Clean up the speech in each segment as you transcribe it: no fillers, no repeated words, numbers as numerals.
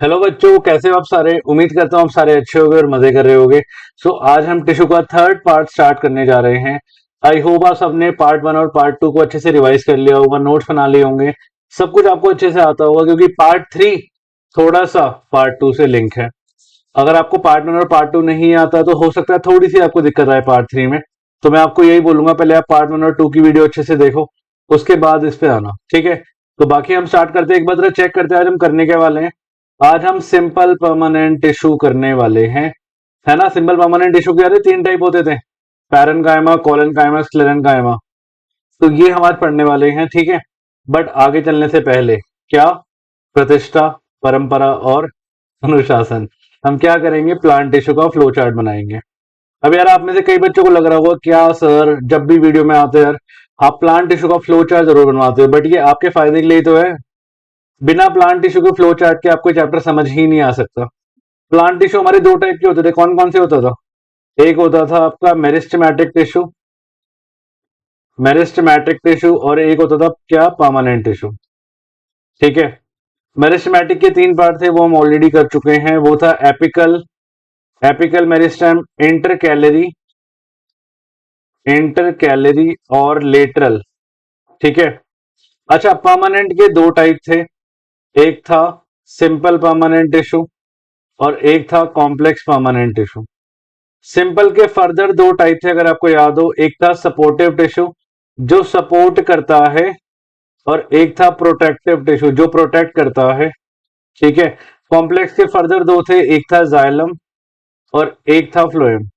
Hello बच्चों, कैसे हो आप सारे। उम्मीद करता हूँ आप सारे अच्छे होंगे और मजे कर रहे होंगे। आज हम टिश्यू का थर्ड पार्ट स्टार्ट करने जा रहे हैं। आई होप आप सबने पार्ट वन और पार्ट टू को अच्छे से रिवाइज कर लिया होगा, नोट्स बना लिए होंगे, सब कुछ आपको अच्छे से आता होगा, क्योंकि पार्ट थ्री थोड़ा सा पार्ट टू से लिंक है। अगर आपको पार्ट वन और पार्ट टू नहीं आता तो हो सकता है थोड़ी सी आपको दिक्कत आए पार्ट थ्री में। तो मैं आपको यही बोलूंगा, पहले आप पार्ट वन और टू की वीडियो अच्छे से देखो, उसके बाद इस पे आना, ठीक है। तो बाकी हम स्टार्ट करते हैं, एक बार चेक करते हैं आज हम करने के वाले हैं। आज हम सिंपल परमानेंट टिश्यू करने वाले हैं, है ना। सिंपल परमानेंट टिश्यू के तीन टाइप होते थे, पैरेन्काइमा, कोलेनकाइमा, स्क्लेरेन्काइमा। तो ये हम आज पढ़ने वाले हैं, ठीक है। बट आगे चलने से पहले क्या, प्रतिष्ठा, परंपरा और अनुशासन। हम क्या करेंगे, प्लांट टिश्यू का फ्लो चार्ट बनाएंगे। अब यार आप में से कई बच्चों को लग रहा होगा, क्या सर जब भी वीडियो में आते हो यार आप प्लांट टिश्यू का फ्लो चार्ट जरूर बनवाते हो, बट ये आपके फायदे के लिए ही तो है। बिना प्लांट टिश्यू के फ्लो चार्ट के आपको चैप्टर समझ ही नहीं आ सकता। प्लांट टिश्यू हमारे दो टाइप के होते थे, कौन कौन से होता था। एक होता था आपका मेरिस्टेमेटिक टिश्यू, मेरिस्टेमेटिक टिश्यू, और एक होता था क्या, परमानेंट टिश्यू, ठीक है। मेरिस्टेमेटिक के तीन पार्ट थे, वो हम ऑलरेडी कर चुके हैं। वो था apical, apical meristem, inter calorie, inter calorie और लेटरल, ठीक है। अच्छा, परमानेंट के दो टाइप थे, एक था सिंपल परमानेंट टिश्यू और एक था कॉम्प्लेक्स परमानेंट टिश्यू। सिंपल के फर्दर दो टाइप थे, अगर आपको याद हो, एक था सपोर्टिव टिश्यू जो सपोर्ट करता है, और एक था प्रोटेक्टिव टिश्यू जो प्रोटेक्ट करता है, ठीक है। कॉम्प्लेक्स के फर्दर दो थे, एक था जाइलम और एक था फ्लोएम।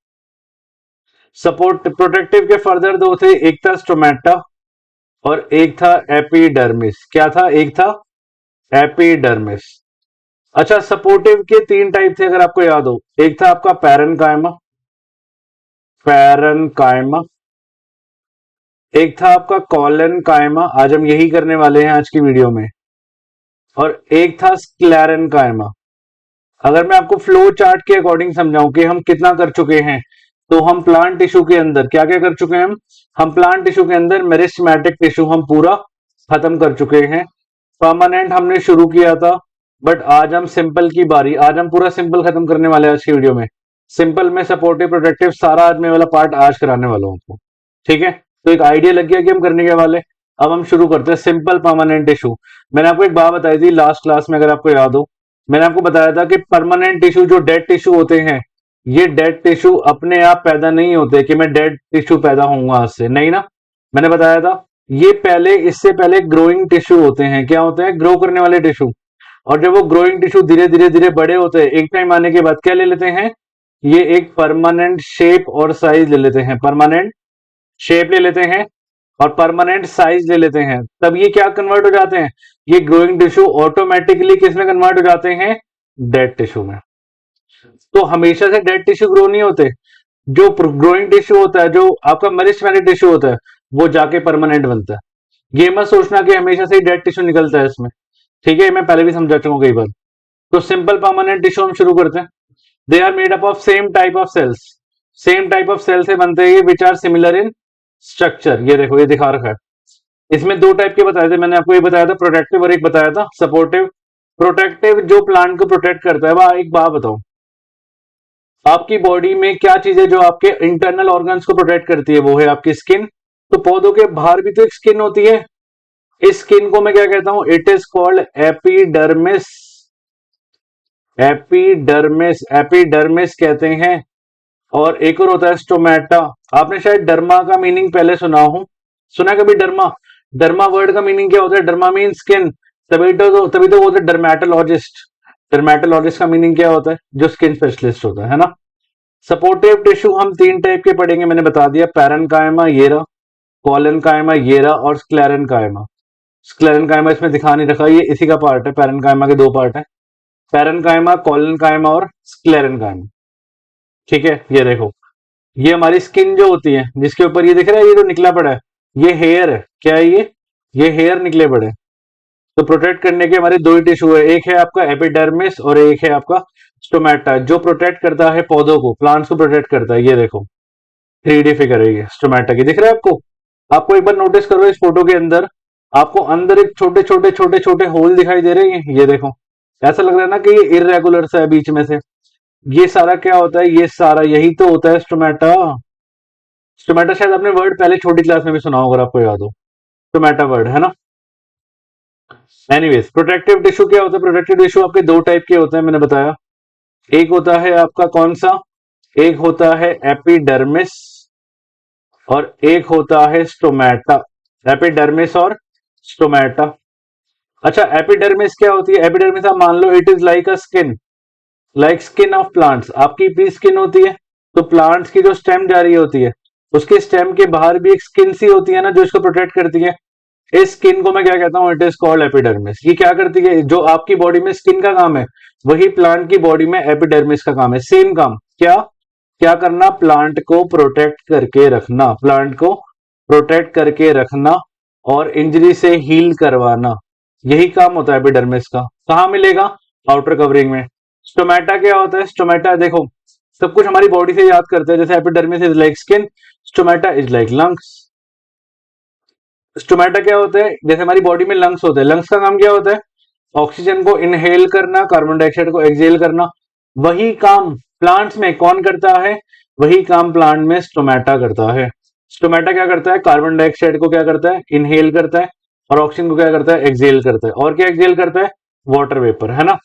सपोर्ट प्रोटेक्टिव के फर्दर दो थे, एक था स्टोमेटा और एक था एपिडर्मिस। क्या था, एक था एपिडर्मिस। अच्छा, सपोर्टिव के तीन टाइप थे, अगर आपको याद हो, एक था आपका पैरेन्काइमा, पैरेन्काइमा, एक था आपका कॉलेनकाइमा, आज हम यही करने वाले हैं आज की वीडियो में, और एक था स्क्लेरेन्काइमा। अगर मैं आपको फ्लो चार्ट के अकॉर्डिंग समझाऊं कि हम कितना कर चुके हैं, तो हम प्लांट टिश्यू के अंदर क्या क्या कर चुके हैं। हम प्लांट टिश्यू के अंदर मेरिस्टेमेटिक टिश्यू हम पूरा खत्म कर चुके हैं। परमानेंट हमने शुरू किया था, बट आज हम सिंपल की बारी, आज हम पूरा सिंपल खत्म करने वाले हैं आज की वीडियो में। सिंपल में सपोर्टिव, प्रोटेक्टिव, सारा आज में वाला पार्ट आज कराने वाला हूं आपको, ठीक है। तो एक आइडिया लग गया कि हम करने के वाले। अब हम शुरू करते हैं सिंपल परमानेंट टिश्यू। मैंने आपको एक बात बताई थी लास्ट क्लास में, अगर आपको याद हो, मैंने आपको बताया था कि परमानेंट टिश्यू जो डेड टिश्यू होते हैं, ये डेड टिश्यू अपने आप पैदा नहीं होते कि मैं डेड टिश्यू पैदा होऊंगा आज से, नहीं ना। मैंने बताया था ये पहले, इससे पहले ग्रोइंग टिश्यू होते हैं। क्या होते हैं, ग्रो करने वाले टिश्यू। और जब वो ग्रोइंग टिश्यू धीरे धीरे धीरे बड़े होते हैं, एक टाइम आने के बाद क्या ले लेते हैं, ये एक परमानेंट शेप और साइज ले लेते हैं, परमानेंट शेप ले लेते हैं और परमानेंट साइज ले लेते हैं। तब ये क्या कन्वर्ट हो जाते हैं, ये ग्रोइंग टिश्यू ऑटोमेटिकली किस में कन्वर्ट हो जाते हैं, डेड टिश्यू में। तो हमेशा से डेड टिश्यू ग्रो नहीं होते। जो ग्रोइंग टिश्यू होता है, जो आपका मेरिस्टेमेटिक टिश्यू होता है, वो जाके परमानेंट बनता है। ये मत सोचना कि हमेशा से ही डेड टिश्यू निकलता है इसमें, ठीक है। मैं पहले भी समझा चुका हूं कई बार। तो सिंपल परमानेंट टिश्यू हम शुरू करते हैं। They are made up of same type of cells, same type of cell से बनते हैं, which are similar in structure. ये देखो, ये दिखा रखा है। इसमें दो टाइप के बताए थे मैंने आपको, ये बताया था प्रोटेक्टिव और एक बताया था सपोर्टिव। प्रोटेक्टिव जो प्लांट को प्रोटेक्ट करता है। वह एक बात बताओ, आपकी बॉडी में क्या चीज है जो आपके इंटरनल ऑर्गन्स को प्रोटेक्ट करती है, वो है आपकी स्किन। तो पौधों के बाहर भी तो एक स्किन होती है। इस स्किन को मैं क्या कहता हूं, it is called epidermis, epidermis, epidermis कहते हैं। और एक और होता है स्टोमेटा। आपने शायद डर्मा का मीनिंग पहले सुना हो, सुना है कभी डर्मा। डर्मा वर्ड का मीनिंग क्या होता है, डर्मा मीन स्किन। तभी तो वो होता है डर्मेटोलॉजिस्ट। डर्मेटोलॉजिस्ट का मीनिंग क्या होता है, जो स्किन स्पेशलिस्ट होता है ना। सपोर्टिव टिश्यू हम तीन टाइप के पढ़ेंगे, मैंने बता दिया, पैरेन्काइमा ये रहा, कॉलेनकाइमा ये रहा, और स्क्लेरेन्काइमा। स्क्लेरेन्काइमा इसमें दिखा नहीं रखा, ये इसी का पार्ट है। पैरेन्काइमा के दो पार्ट है, पैरेन्काइमा, कॉलेनकाइमा और स्क्लेरेन्काइमा, ठीक है। ये देखो, ये हमारी स्किन जो होती है, जिसके ऊपर ये दिख रहा है, ये जो निकला पड़ा है, ये हेयर है। क्या है ये हेयर निकले पड़े। तो प्रोटेक्ट करने के हमारे दो ही टिश्यू है, एक है आपका एपिडर्मिस और एक है आपका स्टोमेटा, जो प्रोटेक्ट करता है पौधों को, प्लांट्स को प्रोटेक्ट करता है। ये देखो 3D फिगर है ये स्टोमेटा की, दिख रहा है आपको। आपको एक बार नोटिस करो, इस फोटो के अंदर आपको अंदर एक छोटे छोटे छोटे छोटे होल दिखाई दे रहे हैं, ये देखो। ऐसा लग रहा है ना कि ये इरेगुलर सा है बीच में से। ये सारा क्या होता है, ये सारा यही तो होता है स्टोमेटा। स्टोमेटा शायद आपने वर्ड पहले छोटी क्लास में भी सुना होगा, अगर आपको याद हो। स्टोमेटा वर्ड है ना। एनीवेज, प्रोटेक्टिव टिश्यू क्या होता है? प्रोटेक्टिव टिश्यू आपके दो टाइप के होते हैं, मैंने बताया। एक होता है आपका कौन सा, एक होता है एपिडर्मिस और एक होता है स्टोमेटा। एपिडर्मिस और स्टोमेटा। अच्छा, एपिडर्मिस क्या होती है? एपिडर्मिस आप मान लो it is like a skin, like skin of plants. आपकी भी स्किन होती है, तो प्लांट्स की जो स्टेम जा रही होती है, उसके स्टेम के बाहर भी एक स्किन सी होती है ना, जो इसको प्रोटेक्ट करती है। इस स्किन को मैं क्या कहता हूं? It is called epidermis. ये क्या करती है? जो आपकी बॉडी में स्किन का काम है, वही प्लांट की बॉडी में एपिडर्मिस का काम है। सेम काम। क्या क्या करना? प्लांट को प्रोटेक्ट करके रखना, प्लांट को प्रोटेक्ट करके रखना और इंजरी से हील करवाना। यही काम होता है एपिडर्मिस का। कहां मिलेगा? आउटर कवरिंग में। स्टोमेटा क्या होता है? स्टोमेटा देखो, सब कुछ हमारी बॉडी से याद करते हैं। जैसे epidermis is like skin, stomata is like lungs. Stomata क्या होता है? जैसे हमारी बॉडी में लंग्स होते हैं, लंग्स का काम क्या होता है? ऑक्सीजन को इनहेल करना, कार्बन डाइऑक्साइड को एक्सहेल करना। वही काम प्लांट्स में कौन करता है? वही काम प्लांट में स्टोमेटा करता है। स्टोमेटा क्या करता है? कार्बन डाइऑक्साइड को क्या करता है? इनहेल करता है, और ऑक्सीजन को क्या करता है? एक्सहेल करता है। और क्या एक्सहेल करता है? वाटर वेपर, है ना।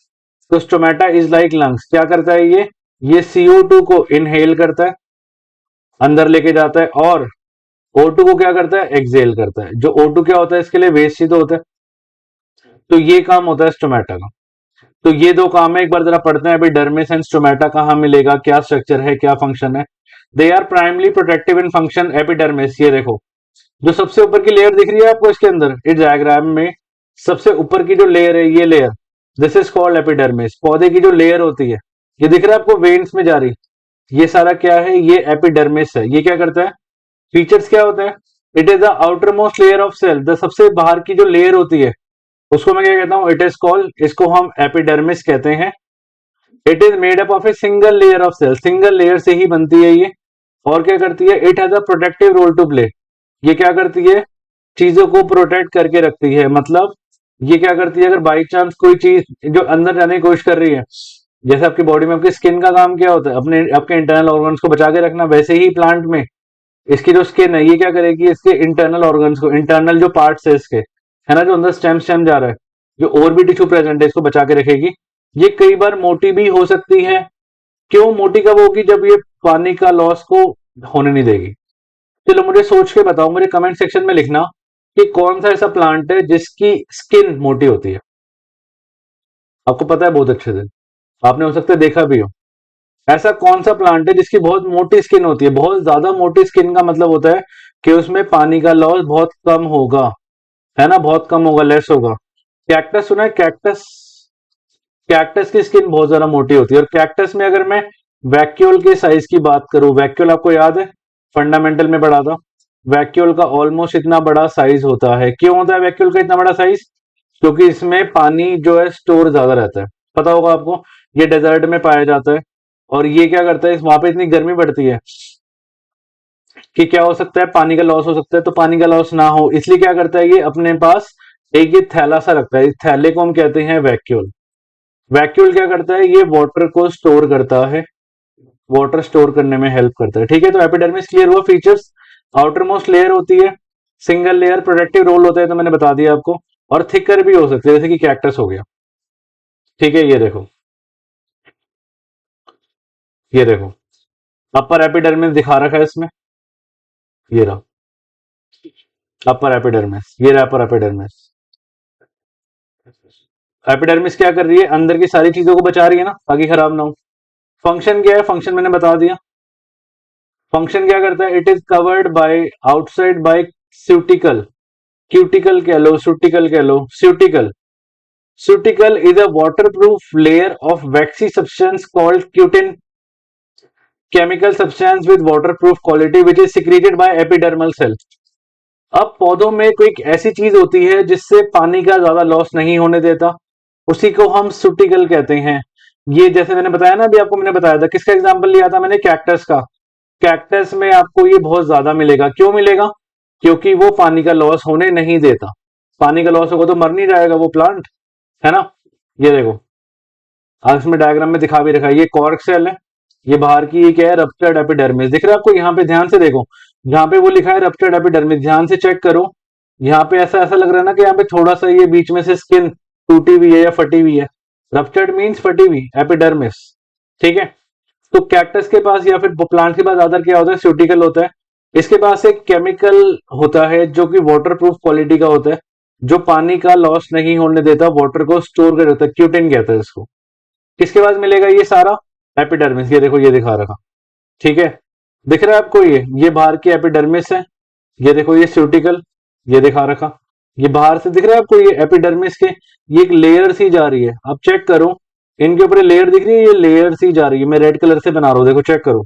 तो स्टोमेटा इज लाइक लंग्स। क्या करता है ये CO2 को इनहेल करता है, अंदर लेके जाता है, और O2 को क्या करता है? एक्सहेल करता है। जो O2 क्या होता है इसके लिए? वेस्ट ही तो होता है। तो ये काम होता है स्टोमेटा का। तो ये दो काम है, एक बार जरा पढ़ते हैं। अभी डर्मिस एंड स्टोमेटा कहाँ मिलेगा, क्या स्ट्रक्चर है, क्या फंक्शन है। They are primarily protective in function. Epidermis, ये देखो, जो सबसे ऊपर की लेयर दिख रही है आपको इसके अंदर इस डायग्राम में, सबसे ऊपर की जो लेयर है, ये layer, this is called epidermis. पौधे की जो लेयर होती है, ये दिख रहा है आपको वेन्स में जा रही, ये सारा क्या है? ये एपिडर्मिस है। ये क्या करता है? फीचर्स क्या होते हैं? It is the outermost layer of cell. The सबसे बाहर की जो लेयर होती है, उसको मैं क्या कहता हूं? इट इज कॉल्ड, इसको हम एपिडर्मिस कहते हैं। It is made up of a single layer of cell. Single layer से ही बनती है ये। और क्या करती है? It has a protective role to play. ये क्या करती है? चीजों को प्रोटेक्ट करके रखती है। मतलब ये क्या करती है? अगर बाई चांस कोई चीज जो अंदर जाने की कोशिश कर रही है, जैसे आपकी बॉडी में आपकी स्किन का काम क्या होता है? अपने आपके इंटरनल ऑर्गन्स को बचा के रखना, वैसे ही प्लांट में इसकी जो स्किन है, ये क्या करेगी? इसके इंटरनल ऑर्गन्स को, इंटरनल जो पार्ट्स है इसके, है ना, जो अंदर स्टेम स्टेम जा रहा है, जो और भी टिश्यू प्रेजेंट है, इसको बचा के रखेगी। ये कई बार मोटी भी हो सकती है। क्यों मोटी कब होगी? जब ये पानी का लॉस को होने नहीं देगी। चलो मुझे सोच के बताओ, मुझे कमेंट सेक्शन में लिखना कि कौन सा ऐसा प्लांट है जिसकी स्किन मोटी होती है। आपको पता है बहुत अच्छे से, आपने हो सकता है देखा भी हो। ऐसा कौन सा प्लांट है जिसकी बहुत मोटी स्किन होती है? बहुत ज्यादा मोटी स्किन का मतलब होता है कि उसमें पानी का लॉस बहुत कम होगा, है ना, बहुत कम होगा, लेस होगा। कैक्टस सुना है? कैक्टस, कैक्टस की स्किन बहुत ज्यादा मोटी होती है। और कैक्टस में अगर मैं वैक्यूल के साइज की बात करूं, वैक्यूल आपको याद है, फंडामेंटल में पढ़ा था। वैक्यूल का ऑलमोस्ट इतना बड़ा साइज होता है। क्यों होता है वैक्यूल का इतना बड़ा साइज? क्योंकि इसमें पानी जो है स्टोर ज्यादा रहता है। पता होगा आपको, ये डेजर्ट में पाया जाता है। और ये क्या करता है? वहां पे इतनी गर्मी पड़ती है कि क्या हो सकता है? पानी का लॉस हो सकता है। तो पानी का लॉस ना हो इसलिए क्या करता है? ये अपने पास एक ये थैला सा रखता है। इस थैले को हम कहते हैं वैक्यूल। वैक्यूल क्या करता है? ये वाटर को स्टोर करता है, वाटर स्टोर करने में हेल्प करता है। ठीक है, तो एपिडर्मिस क्लियर हुआ। फीचर्स, आउटर मोस्ट लेयर होती है, सिंगल लेयर, प्रोटेक्टिव रोल होता है, तो मैंने बता दिया आपको। और थिकर भी हो सकती है, जैसे कि कैक्टस हो गया। ठीक है, ये देखो, ये देखो, अपर एपिडर्मिस दिखा रखा है इसमें, ये रहा अपर एपिडर्मिस, ये रहा अपर एपिडर्मिस। एपिडर्मिस क्या कर रही है? अंदर की सारी चीजों को बचा रही है ना, ताकि खराब ना हो। फंक्शन क्या है? फंक्शन मैंने बता दिया। फंक्शन क्या करता है? It is covered by outside by cuticle, cuticle कह लो, सूटिकल कह लो, स्यूटिकल। Cuticle is a waterproof layer of waxy substance called cutin, chemical substance with waterproof quality which is secreted by epidermal cell. अब पौधों में कोई एक ऐसी चीज होती है जिससे पानी का ज्यादा लॉस नहीं होने देता, उसी को हम सुटिकल कहते हैं। ये जैसे मैंने बताया ना, अभी आपको मैंने बताया था, किसका एग्जांपल लिया था मैंने? कैक्टस का। कैक्टस में आपको ये बहुत ज्यादा मिलेगा। क्यों मिलेगा? क्योंकि वो पानी का लॉस होने नहीं देता। पानी का लॉस होगा तो मर नहीं जाएगा वो प्लांट, है ना। ये देखो, आज इसमें डायग्राम में दिखा भी रखा है, ये कॉर्क सेल है, ये बाहर की ये क्या है, रप्चर्ड एपिडर्मिस। दिख रहा है आपको, यहाँ पे ध्यान से देखो, जहां पे वो लिखा है रप्चर्ड एपिडर्मिस, ध्यान से चेक करो। यहाँ पे ऐसा ऐसा लग रहा है ना कि यहाँ पे थोड़ा सा ये बीच में से स्किन टूटी हुई है या फटी हुई है। रप्चर्ड मीन्स फटी हुई एपिडर्मिस, ठीक है। तो कैक्टस के पास या फिर प्लांट के पास अदर क्या होता है, स्यूटिकल होता है। इसके पास एक केमिकल होता है जो कि वाटर प्रूफ क्वालिटी का होता है, जो पानी का लॉस नहीं होने देता, वाटर को स्टोर कर देता है, क्यूटिन कहते हैं इसको। किसके पास मिलेगा ये सारा, एपिडर्मिस। ये देखो ये दिखा रखा, ठीक है, दिख रहा है आपको, ये बाहर की एपिडर्मिस है, ये देखो ये स्यूटिकल, ये दिखा रखा, ये बाहर से दिख रहा है आपको, ये एपिडर्मिस के ये एक लेयर सी जा रही है। अब चेक करो, इनके ऊपर लेयर दिख रही है, ये लेयर सी जा रही है, मैं रेड कलर से बना रहा हूं, देखो चेक करो।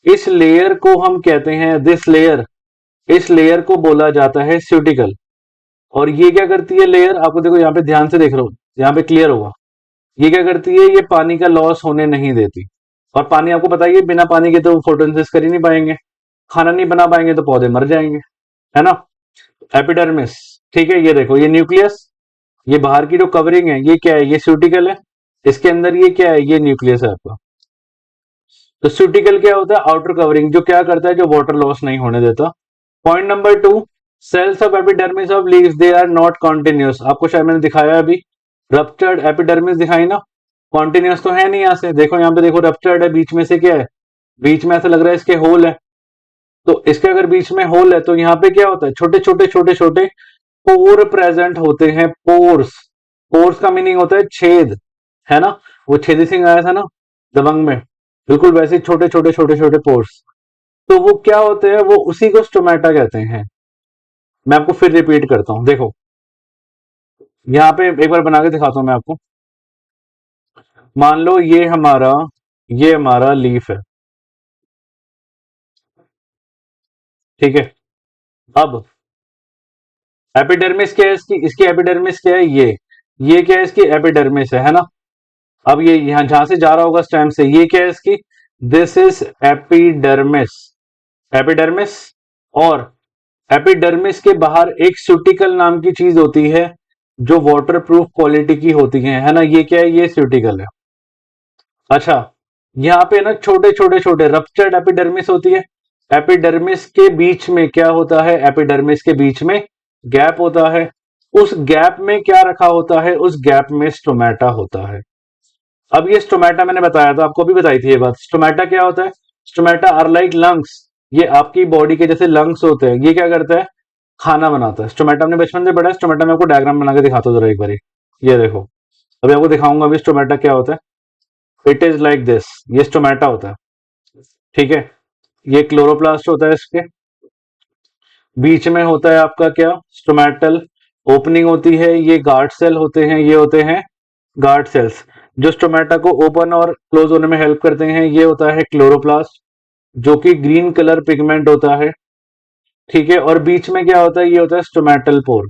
इस लेयर को हम कहते हैं दिस लेयर, इस लेयर को बोला जाता है स्यूटिकल। और ये क्या करती है लेयर, आपको देखो यहाँ पे ध्यान से देख रहा हूं, यहाँ पे क्लियर होगा। ये क्या करती है, ये पानी का लॉस होने नहीं देती। और पानी आपको पता ही है, बिना पानी के तो फोटोसिंथेसिस कर ही नहीं पाएंगे, खाना नहीं बना पाएंगे तो पौधे मर जाएंगे, है ना। एपिडर्मिस, ठीक है, ये देखो ये न्यूक्लियस, ये बाहर की जो कवरिंग है ये क्या है, ये स्यूटिकल है। इसके अंदर ये क्या है, ये न्यूक्लियस है आपका। तो स्यूटिकल क्या होता है, आउटर कवरिंग, जो क्या करता है, जो वाटर लॉस नहीं होने देता। Point number 2, cells of epidermis of leaves they are not continuous. आपको शायद मैंने दिखाया अभी, रप्चर्ड एपिडर्मिस दिखाई ना, कॉन्टिन्यूस तो है नहीं। यहाँ से देखो, यहाँ पे देखो रप्चर्ड है, बीच में से क्या है, बीच में ऐसा लग रहा है इसके होल है। तो इसके अगर बीच में होल है तो यहाँ पे क्या होता है, छोटे छोटे छोटे छोटे पोर प्रेजेंट होते हैं। पोर्स, पोर्स का मीनिंग होता है छेद, है ना। वो छेदी सिंह आया था ना दबंग में, बिल्कुल वैसे ही छोटे छोटे छोटे छोटे पोर्स। तो वो क्या होते हैं, वो उसी को स्टोमेटा कहते हैं। मैं आपको फिर रिपीट करता हूं, देखो यहाँ पे एक बार बना के दिखाता हूं मैं आपको। मान लो ये हमारा लीफ है, ठीक है। अब एपिडर्मिस क्या है इसकी, इसकी एपिडर्मिस क्या है, ये क्या है इसकी एपिडर्मिस है ना। अब ये यहां जहां से जा रहा होगा स्टेम से, ये क्या है इसकी, दिस इज एपिडर्मिस, एपिडर्मिस। और एपिडर्मिस के बाहर एक स्यूटिकल नाम की चीज होती है, जो वाटर प्रूफ क्वालिटी की होती है ना। ये क्या है, ये स्यूटिकल है। अच्छा, यहाँ पे ना छोटे छोटे छोटे रप्चर्ड एपिडर्मिस होती है। एपिडर्मिस के बीच में क्या होता है, एपिडर्मिस के बीच में गैप होता है। उस गैप में क्या रखा होता है, उस गैप में स्टोमेटा होता है। अब ये स्टोमेटा मैंने बताया था, आपको भी बताई थी ये बात। स्टोमेटा क्या होता है, स्टोमेटा आर लाइक लंग्स, ये आपकी बॉडी के जैसे लंग्स होते हैं। ये क्या करता है, खाना बनाता है। स्टोमेटा हमने बचपन से पढ़ा है। स्टोमेटा में आपको डायग्राम बना के दिखाता हूँ जरा एक बार, ये देखो, अभी आपको दिखाऊंगा अभी स्टोमेटा क्या होता है। इट इज लाइक दिस, ये स्टोमेटा होता है, ठीक है। ये क्लोरोप्लास्ट होता है, इसके बीच में होता है आपका क्या, स्टोमेटल ओपनिंग होती है। ये गार्ड सेल होते हैं, ये होते हैं गार्ड सेल्स, जो स्टोमेटा को ओपन और क्लोज होने में हेल्प करते हैं। ये होता है क्लोरोप्लास्ट, जो कि ग्रीन कलर पिगमेंट होता है, ठीक है। और बीच में क्या होता है, ये होता है स्टोमेटल पोर,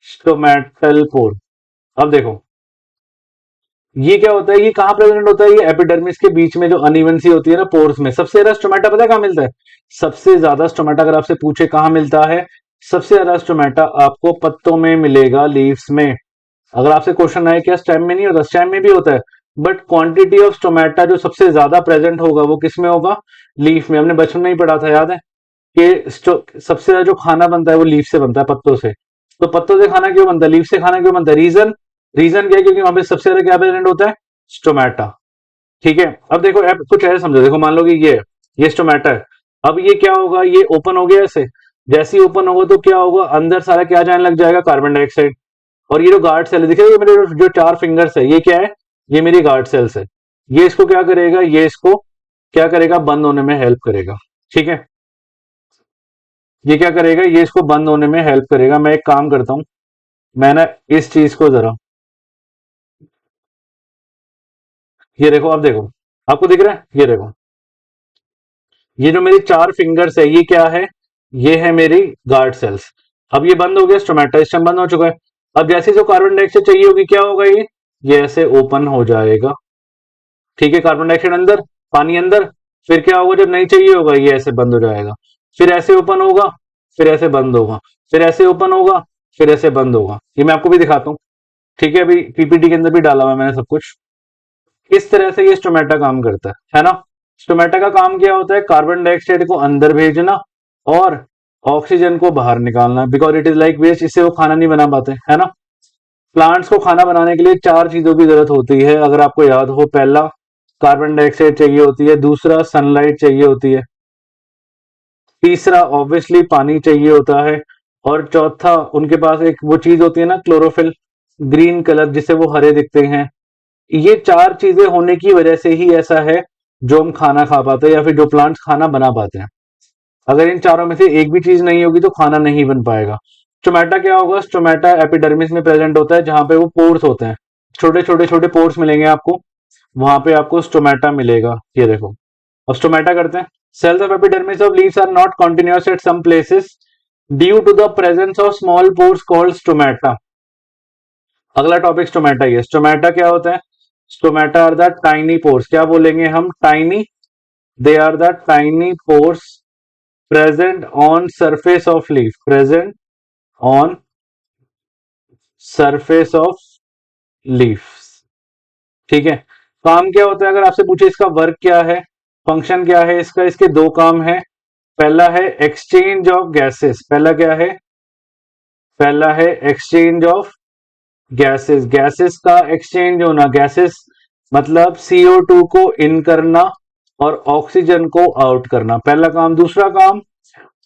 स्टोमेटल पोर। अब देखो ये क्या होता है, ये कहां प्रेजेंट होता है, ये एपिडर्मिस के बीच में जो अनइवन सी होती है ना पोर्स में। सबसे ज्यादा स्टोमेटा पता है कहां मिलता है, सबसे ज्यादा स्टोमेटा अगर आपसे पूछे कहां मिलता है, सबसे ज्यादा स्टोमेटा आपको पत्तों में मिलेगा, लीव्स में। अगर आपसे क्वेश्चन आए क्या स्टेम में नहीं होता, स्टेम में भी होता है, बट क्वांटिटी ऑफ स्टोमेटा जो सबसे ज्यादा प्रेजेंट होगा वो किस में होगा, लीफ में। हमने बचपन में ही पढ़ा था, याद है कि सबसे ज्यादा जो खाना बनता है वो लीफ से बनता है, पत्तों से। तो पत्तों से खाना क्यों बनता है, लीफ से खाना क्यों बनता है, रीजन, रीजन क्या है, क्योंकि वहां पे सबसे ज्यादा क्या प्रेजेंट होता है, स्टोमेटा, ठीक है। अब देखो अब कुछ ऐसे समझो, देखो मान लो कि ये स्टोमेटा है। अब ये क्या होगा, ये ओपन हो गया ऐसे, जैसे ही ओपन होगा तो क्या होगा, अंदर सारा क्या जाने लग जाएगा, कार्बन डाइऑक्साइड। और ये जो गार्ड सेल है, देखिए ये मेरे जो 4 फिंगर्स है, ये क्या है, ये मेरी गार्ड सेल्स है। ये इसको क्या करेगा, ये इसको क्या करेगा, बंद होने में हेल्प करेगा, ठीक है। ये क्या करेगा, ये इसको बंद होने में हेल्प करेगा। मैं एक काम करता हूं, मैं ना इस चीज को जरा, ये देखो, अब देखो आपको दिख रहा है, ये देखो ये जो मेरी 4 फिंगर्स है, ये क्या है, ये है मेरी गार्ड सेल्स। अब ये बंद हो गया, स्टोमेटा इस टाइम बंद हो चुका है। अब जैसे जो कार्बन डाइऑक्साइड चाहिए होगी, क्या होगा, ये ऐसे ओपन हो जाएगा, ठीक है। कार्बन डाइऑक्साइड अंदर, पानी अंदर, फिर क्या होगा, जब नहीं चाहिए होगा ये ऐसे बंद हो जाएगा, फिर ऐसे ओपन होगा, फिर ऐसे बंद होगा, फिर ऐसे ओपन होगा, फिर ऐसे बंद होगा। ये मैं आपको भी दिखाता हूँ, ठीक है। अभी पीपीटी के अंदर भी डाला हुआ है मैंने सब कुछ। इस तरह से ये स्टोमेटा काम करता है ना। स्टोमेटा का काम क्या होता है? कार्बन डाइऑक्साइड को अंदर भेजना और ऑक्सीजन को बाहर निकालना, because it is like waste, इससे वो खाना नहीं बना पाते, है ना। प्लांट्स को खाना बनाने के लिए चार चीजों की जरूरत होती है, अगर आपको याद हो। पहला, कार्बन डाइऑक्साइड चाहिए होती है। दूसरा, सनलाइट चाहिए होती है। तीसरा, ऑब्वियसली पानी चाहिए होता है। और चौथा, उनके पास एक वो चीज होती है ना, क्लोरोफिल, ग्रीन कलर, जिससे वो हरे दिखते हैं। ये चार चीजें होने की वजह से ही ऐसा है जो हम खाना खा पाते हैं या फिर जो प्लांट्स खाना बना पाते हैं। अगर इन चारों में से एक भी चीज नहीं होगी तो खाना नहीं बन पाएगा। स्टोमेटा क्या होगा? स्टोमेटा एपिडर्मिस में प्रेजेंट होता है, जहां पे वो पोर्स होते हैं, छोटे छोटे छोटे पोर्स मिलेंगे आपको, वहां पे आपको स्टोमेटा मिलेगा। ये देखो, अब स्टोमेटा करते हैं। Cells of epidermis of leaves are not continuous at some places due to the presence of small pores called stomata. अगला टॉपिक स्टोमेटा ही है। स्टोमेटा क्या होता है? Stomata are the tiny pores, क्या बोलेंगे हम? Tiny. They are the tiny pores present on surface of leaf, present on surface of leaves। ठीक है। काम क्या होता है? अगर आपसे पूछे इसका वर्क क्या है, फंक्शन क्या है इसका, इसके दो काम है। पहला है एक्सचेंज ऑफ गैसेस। पहला क्या है? पहला है एक्सचेंज ऑफ गैसेस। गैसेस का एक्सचेंज होना, गैसेस मतलब CO2 को इन करना और ऑक्सीजन को आउट करना, पहला काम। दूसरा काम,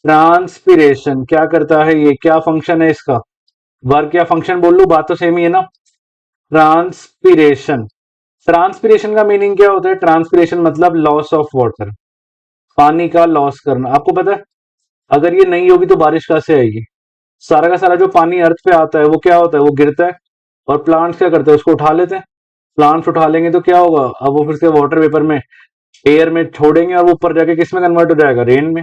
ट्रांसपिरेशन। क्या करता है ये? क्या फंक्शन है इसका? वर्क या फंक्शन बोल लू, बात तो सेम ही है ना। ट्रांसपिरेशन। ट्रांसपिरेशन का मीनिंग क्या होता है? ट्रांसपिरेशन मतलब लॉस ऑफ वाटर, पानी का लॉस करना। आपको पता है अगर ये नहीं होगी तो बारिश कहां से आएगी? सारा का सारा जो पानी अर्थ पे आता है वो क्या होता है? वो गिरता है, और प्लांट्स क्या करते हैं? उसको उठा लेते हैं। प्लांट्स उठा लेंगे तो क्या होगा? अब वो फिर से वाटर वेपर में, एयर में छोड़ेंगे, और वो ऊपर जाके किस में कन्वर्ट हो जाएगा? रेन में।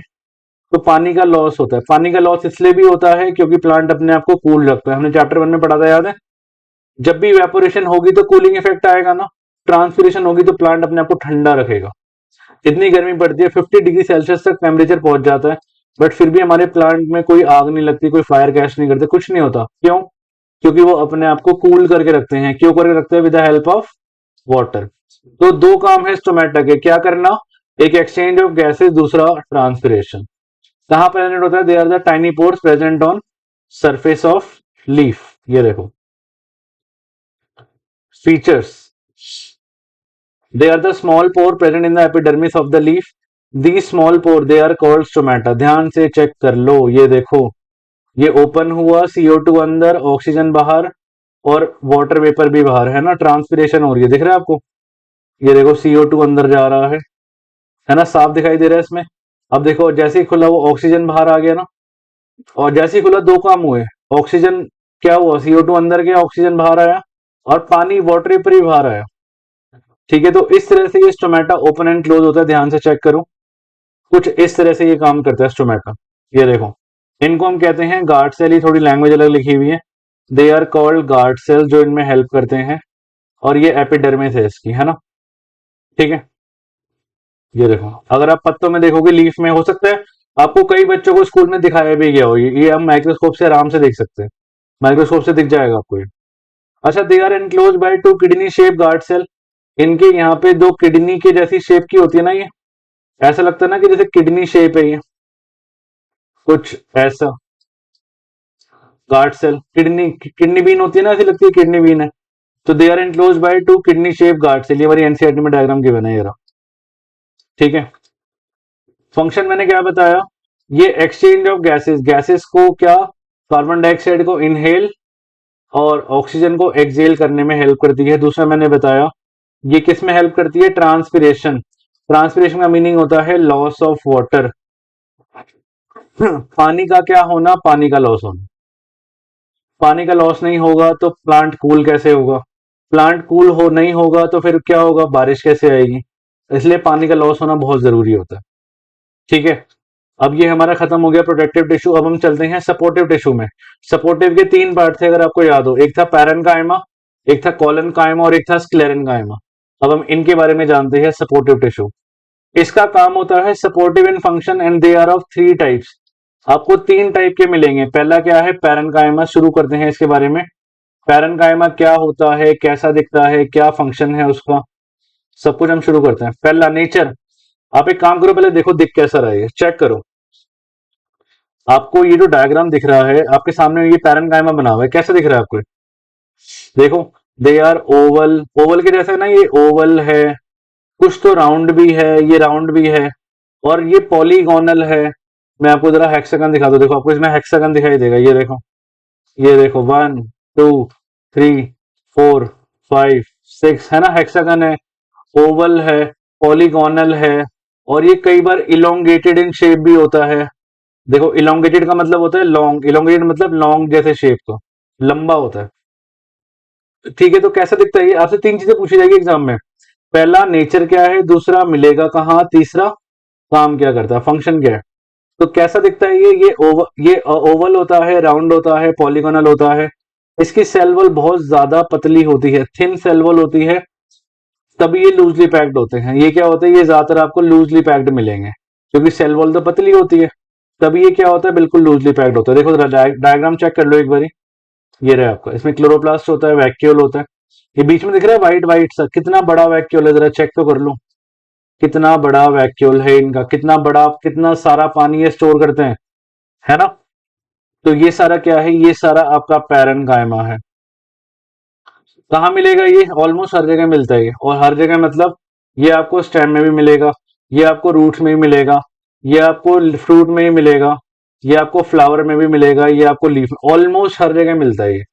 तो पानी का लॉस होता है। पानी का लॉस इसलिए भी होता है क्योंकि प्लांट अपने आप को कूल रखता है। हमने चैप्टर 1 में पढ़ा था, याद है? जब भी इवेपोरेशन होगी तो कूलिंग इफेक्ट आएगा ना, ट्रांसपिरेशन होगी तो प्लांट अपने आप को ठंडा रखेगा। इतनी गर्मी पड़ती है, 50 डिग्री सेल्सियस तक टेम्परेचर पहुंच जाता है, बट फिर भी हमारे प्लांट में कोई आग नहीं लगती, कोई फायर कैच नहीं करते, कुछ नहीं होता। क्यों? क्योंकि वो अपने आप को कूल करके रखते हैं। क्यों करके रखते हैं? With the help of water. तो दो काम है स्टोमेटा के, क्या करना? एक एक्सचेंज ऑफ गैसेस, दूसरा ट्रांसपिरेशन। कहां प्रेजेंट होता है? They are the tiny pores present on surface of leaf. ये देखो features, they are the small pore present in the epidermis of the leaf. The small pore they are called stomata. ध्यान से check कर लो, ये देखो, ये open हुआ, CO2 अंदर, ऑक्सीजन बाहर, और वाटर वेपर भी बाहर, है ना। ट्रांसपिरेशन हो रही है, दिख रहा है आपको? ये देखो CO2 अंदर जा रहा है ना, साफ दिखाई दे रहा है इसमें। अब देखो, जैसे ही खुला वो ऑक्सीजन बाहर आ गया ना, और जैसे ही खुला दो काम हुए। ऑक्सीजन क्या हुआ? CO2 अंदर गया, ऑक्सीजन बाहर आया, और पानी वाटर वेपर भी बाहर आया। ठीक है, तो इस तरह से ये स्टोमेटा ओपन एंड क्लोज होता है। ध्यान से चेक करो, कुछ इस तरह से ये काम करता है स्टोमेटा। ये देखो, इनको हम कहते हैं गार्ड सेल। ही थोड़ी लैंग्वेज अलग लिखी हुई है। They are called guard cell, जो इनमें हेल्प करते हैं। और ये एपिडर्मिस है इसकी, है ना। ठीक है, ये देखो, अगर आप पत्तों में देखोगे, लीफ में, हो सकता है आपको कई बच्चों को स्कूल में दिखाया भी गया हो। ये हम माइक्रोस्कोप से आराम से देख सकते हैं, माइक्रोस्कोप से दिख जाएगा आपको ये। अच्छा, they are enclose by two kidney shape guard cell. इनके यहाँ पे दो किडनी के जैसी शेप की होती है ना, ये ऐसा लगता है ना कि जैसे किडनी शेप है ये, कुछ ऐसा। Guard cell, kidney kidney bean होती है ना, ऐसी लगती है किडनी बीन है। तो they are enclose by two kidney shape guard cell. ये हमारी एनसीईआरटी में डायग्राम गिवन है ये रहा। ठीक है, फंक्शन मैंने क्या बताया? ये एक्सचेंज ऑफ गैसेस, गैसेस को क्या, कार्बन डाइऑक्साइड को इनहेल और ऑक्सीजन को एक्सहेल करने में हेल्प करती है। दूसरा मैंने बताया ये किस में हेल्प करती है? ट्रांसपिरेशन। ट्रांसपिरेशन का मीनिंग होता है लॉस ऑफ वाटर। पानी का क्या होना? पानी का लॉस होना। पानी का लॉस नहीं होगा तो प्लांट कूल कैसे होगा? प्लांट कूल हो नहीं होगा तो फिर क्या होगा? बारिश कैसे आएगी? इसलिए पानी का लॉस होना बहुत जरूरी होता है। ठीक है, अब ये हमारा खत्म हो गया प्रोटेक्टिव टिश्यू। अब हम चलते हैं सपोर्टिव टिश्यू में। सपोर्टिव के तीन पार्ट थे, अगर आपको याद हो। एक था पैरेन्काइमा, एक था कोलेनकाइमा, और एक था स्क्लेरेन्काइमा। अब हम इनके बारे में जानते हैं। सपोर्टिव टिश्यू, इसका काम होता है supportive in function, and they are of three types. आपको तीन टाइप के मिलेंगे। पहला क्या है? पैरेन्काइमा। शुरू करते हैं इसके बारे में। पैरेन्काइमा क्या होता है, कैसा दिखता है, क्या फंक्शन है उसका। सब कुछ हम शुरू करते हैं। पहला नेचर, आप एक काम करो, पहले देखो दिख कैसा रहा है, चेक करो। आपको ये जो डायग्राम दिख रहा है आपके सामने, ये पैरेनकाइमा बना हुआ है, कैसा दिख रहा है आपको? देखो, दे आर ओवल, ओवल के जैसा है ना, ये ओवल है, कुछ तो राउंड भी है, ये राउंड भी है, और ये पॉलीगोनल है। मैं आपको जरा हेक्सागन दिखा दूं, देखो आपको इसमें हेक्सागन दिखाई देगा, ये देखो, ये देखो, 1 2 3 4 5 6 है ना, हेक्सागन है, ओवल है, पॉलीगोनल है, और ये कई बार इलोंगेटेड इन शेप भी होता है। देखो, इलोंगेटेड का मतलब होता है लॉन्ग, इलोंगेटेड मतलब लॉन्ग जैसे शेप का, लंबा होता है। ठीक है, तो कैसा दिखता है ये? आपसे तीन चीजें पूछी जाएगी एग्जाम में। पहला नेचर क्या है, दूसरा मिलेगा कहाँ, तीसरा काम क्या करता है, फंक्शन क्या है। तो कैसा दिखता है ये ओवल होता है, राउंड होता है, पॉलीगोनल होता है। इसकी सेल वॉल बहुत ज्यादा पतली होती है, थिन सेल वॉल होती है, तभी ये लूजली पैक्ड होते हैं। ये क्या होता है, ये ज्यादातर आपको लूजली पैक्ड मिलेंगे, क्योंकि सेल वॉल तो पतली होती है, तभी ये क्या होता है, बिल्कुल लूजली पैक्ड होता है। देखो डायग्राम चेक कर लो एक बारी, ये रहा आपका, इसमें क्लोरोप्लास्ट होता है, वैक्यूल होता है, ये बीच में दिख रहा है व्हाइट व्हाइट सा, कितना बड़ा वैक्यूल है, जरा चेक तो कर लो, कितना बड़ा वैक्यूल है इनका, कितना बड़ा, कितना सारा पानी ये स्टोर करते हैं, है ना। तो ये सारा क्या है, ये सारा आपका पैरेनकाइमा है। कहाँ मिलेगा ये? ऑलमोस्ट हर जगह मिलता है ये, और हर जगह मतलब ये आपको स्टेम में भी मिलेगा, ये आपको रूट्स में भी मिलेगा, ये आपको फ्रूट में ही मिलेगा, ये आपको फ्लावर में भी मिलेगा, ये आपको लीफ में, ऑलमोस्ट हर जगह मिलता है ये,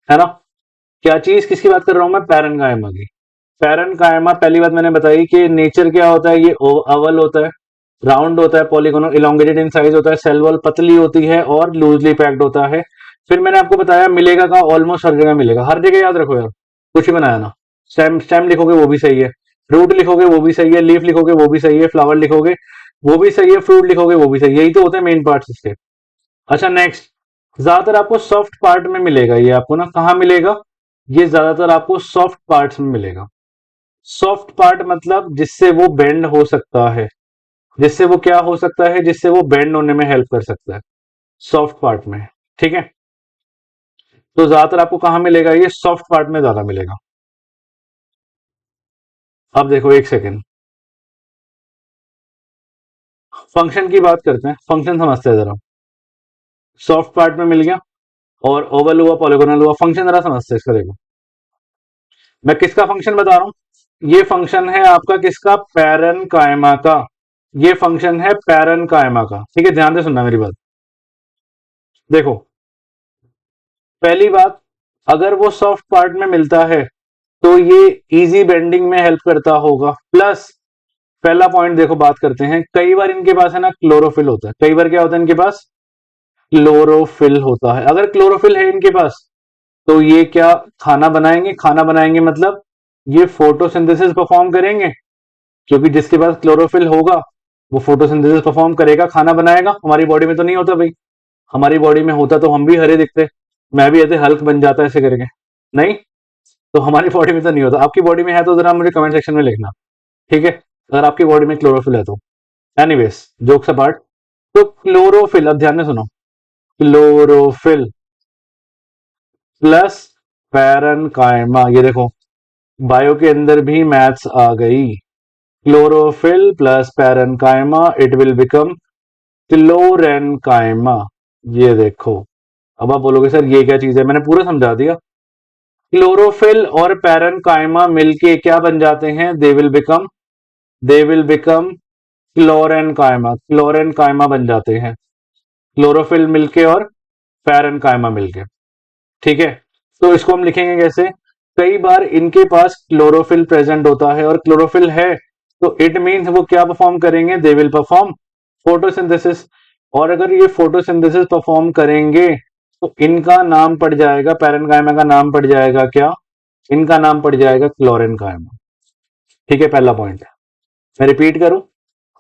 है ना। क्या चीज, किसकी बात कर रहा हूं मैं? पैरेनकाइमा की। पैरेनकाइमा, पहली बात मैंने बताई कि नेचर क्या होता है, ये ओवल होता है, राउंड होता है, पॉलीगोनल, इलोंगेटेड इन साइज होता है, सेल वॉल पतली होती है और लूजली पैक्ड होता है। फिर मैंने आपको बताया मिलेगा का, ऑलमोस्ट हर जगह मिलेगा, हर जगह याद रखो यार, कुछ ही बनाया ना। स्टेम, स्टेम लिखोगे वो भी सही है, रूट लिखोगे वो भी सही है, लीफ लिखोगे वो भी सही है, फ्लावर लिखोगे वो भी सही है, फ्रूट लिखोगे वो भी सही है, यही तो होते हैं मेन पार्ट्स इसके। अच्छा नेक्स्ट, ज्यादातर आपको सॉफ्ट पार्ट में मिलेगा, ये आपको ना कहाँ मिलेगा, ये ज्यादातर आपको सॉफ्ट पार्ट्स में मिलेगा। सॉफ्ट पार्ट मतलब जिससे वो बेंड हो सकता है, जिससे वो क्या हो सकता है, जिससे वो बेंड होने में हेल्प कर सकता है, सॉफ्ट पार्ट में। ठीक है, तो ज्यादातर आपको कहां मिलेगा, ये सॉफ्ट पार्ट में ज्यादा मिलेगा। अब देखो एक सेकेंड, फंक्शन की बात करते हैं, फंक्शन समझते हैं जरा। सॉफ्ट पार्ट में मिल गया, और ओवल हुआ, पॉलीगोनल हुआ, फंक्शन जरा समझते हैं इसका। देखो, मैं किसका फंक्शन बता रहा हूं, ये फंक्शन है आपका किसका, पैरेनकाइमा का। ये फंक्शन है पैरेनकाइमा का, ठीक है, ध्यान से सुनना मेरी बात। देखो, पहली बात, अगर वो सॉफ्ट पार्ट में मिलता है तो ये इजी बेंडिंग में हेल्प करता होगा, प्लस पहला पॉइंट देखो, बात करते हैं, कई बार इनके पास है ना क्लोरोफिल होता है, कई बार क्या होता है इनके पास, क्लोरोफिल होता है। अगर क्लोरोफिल है इनके पास तो ये क्या, खाना बनाएंगे, खाना बनाएंगे मतलब ये फोटोसिंथेसिस परफॉर्म करेंगे, क्योंकि जिसके पास क्लोरोफिल होगा वो फोटोसिंथेसिस परफॉर्म करेगा, खाना बनाएगा। हमारी बॉडी में तो नहीं होता भाई, हमारी बॉडी में होता तो हम भी हरे दिखते, मैं भी ऐसे हल्क बन जाता ऐसे करके, नहीं, तो हमारी बॉडी में तो नहीं होता। आपकी बॉडी में है तो जरा मुझे कमेंट सेक्शन में लिखना, ठीक है, अगर आपकी बॉडी में क्लोरोफिल है तो। एनीवेज, जोक्स अपार्ट, तो क्लोरोफिल, अब ध्यान में सुनो, क्लोरोफिल प्लस पैरेनकाइमा, ये देखो बायो के अंदर भी मैथ्स आ गई, chlorophyll plus parenchyma, it will become chlorenchyma. ये देखो, अब आप बोलोगे सर ये क्या चीज है, मैंने पूरा समझा दिया। क्लोरोफिल और पैरेनकाइमा मिलके क्या बन जाते हैं, they will become chlorenchyma, chlorenchyma बन जाते हैं, क्लोरोफिल मिलके और पैरेनकाइमा मिलके। ठीक है, तो इसको हम लिखेंगे कैसे, कई बार इनके पास क्लोरोफिल प्रेजेंट होता है, और क्लोरोफिल है तो इट मीन्स वो क्या परफॉर्म करेंगे, दे विल परफॉर्म फोटोसिंथेसिस। और अगर ये फोटोसिंथेसिस परफॉर्म करेंगे तो इनका नाम पड़ जाएगा, पैरेनकाइमा का नाम पड़ जाएगा क्या, इनका नाम पड़ जाएगा क्लोरेनकाइमा। ठीक है, पहला पॉइंट। मैं रिपीट करूं,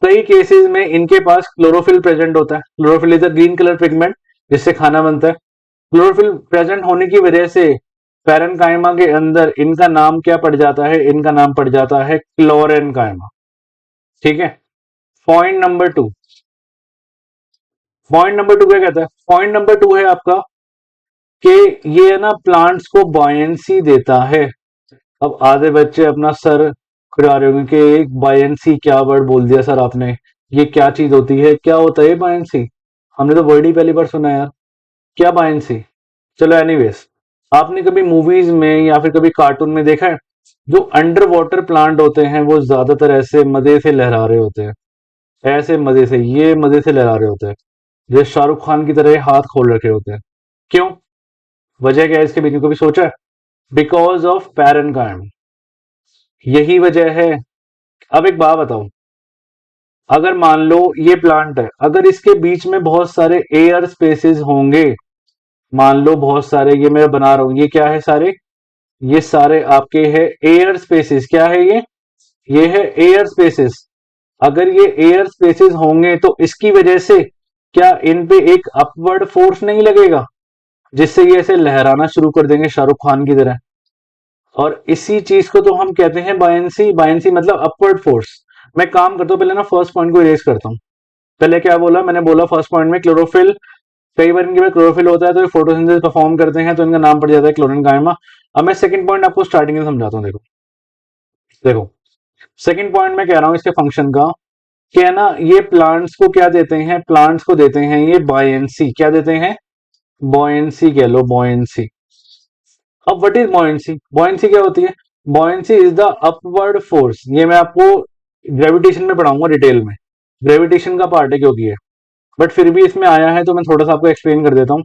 कई केसेस में इनके पास क्लोरोफिल प्रेजेंट होता है, chlorophyll is a green colour pigment जिससे खाना बनता है। क्लोरोफिल प्रेजेंट होने की वजह से पैरेनकाइमा के अंदर इनका नाम क्या पड़ जाता है, इनका नाम पड़ जाता है क्लोरेनकाइमा। ठीक है, point number two, point number two क्या कहता है, पॉइंट नंबर टू है आपका कि ये ना प्लांट्स को बॉयंसी देता है। अब आधे बच्चे अपना सर फिर आ रहे होंगे कि एक बायंसी, क्या वर्ड बोल दिया सर आपने, ये क्या चीज होती है, क्या होता है बायंसी? हमने तो वर्ड ही पहली बार सुना यार, क्या बायंसी? चलो एनीवेज, आपने कभी मूवीज में या फिर कभी कार्टून में देखा है जो अंडर वाटर प्लांट होते हैं वो ज्यादातर ऐसे मजे से लहरा रहे होते हैं, ऐसे मजे से, ये मजे से लहरा रहे होते हैं, जैसे शाहरुख खान की तरह ये हाथ खोल रखे होते हैं। क्यों? वजह क्या है इसके पीछे, कभी सोचा है? बिकॉज ऑफ पैरेनकाइम, यही वजह है। अब एक बात बताओ, अगर मान लो ये प्लांट है, अगर इसके बीच में बहुत सारे एयर स्पेसेस होंगे, मान लो बहुत सारे, ये मैं बना रहा हूं, ये क्या है सारे, ये सारे आपके है एयर स्पेसेस। क्या है ये है एयर स्पेसेस। अगर ये एयर स्पेसेस होंगे तो इसकी वजह से क्या इन पे एक अपवर्ड फोर्स नहीं लगेगा, जिससे ये ऐसे लहराना शुरू कर देंगे शाहरुख खान की तरह? और इसी चीज को तो हम कहते हैं बायंसी। बायंसी मतलब अपवर्ड फोर्स। मैं काम करता हूँ, पहले ना फर्स्ट पॉइंट को इरेज करता हूँ। पहले क्या बोला मैंने, बोला फर्स्ट पॉइंट में क्लोरोफिल, कई बार इनके पास क्लोरोफिल होता है तो ये फोटोसिंथेसिस परफॉर्म करते हैं तो इनका नाम पड़ जाता है क्लोरीन कायमा। अब मैं सेकंड पॉइंट आपको स्टार्टिंग में समझाता हूँ। देखो देखो, सेकंड पॉइंट में कह रहा हूँ इसके फंक्शन का, कि है ना, ये प्लांट्स को क्या देते हैं, प्लांट्स को देते हैं ये बायंसी। क्या देते हैं? बॉयंसी कह लो, बॉयंसी। अब व्हाट इज बॉयंसी? बॉयंसी क्या होती है? Buoyancy is the upward force. ये मैं आपको ग्रेविटेशन में पढ़ाऊंगा डिटेल में, ग्रेविटेशन का पार्ट है क्योंकि ये, बट फिर भी इसमें आया है तो मैं थोड़ा सा आपको एक्सप्लेन कर देता हूँ।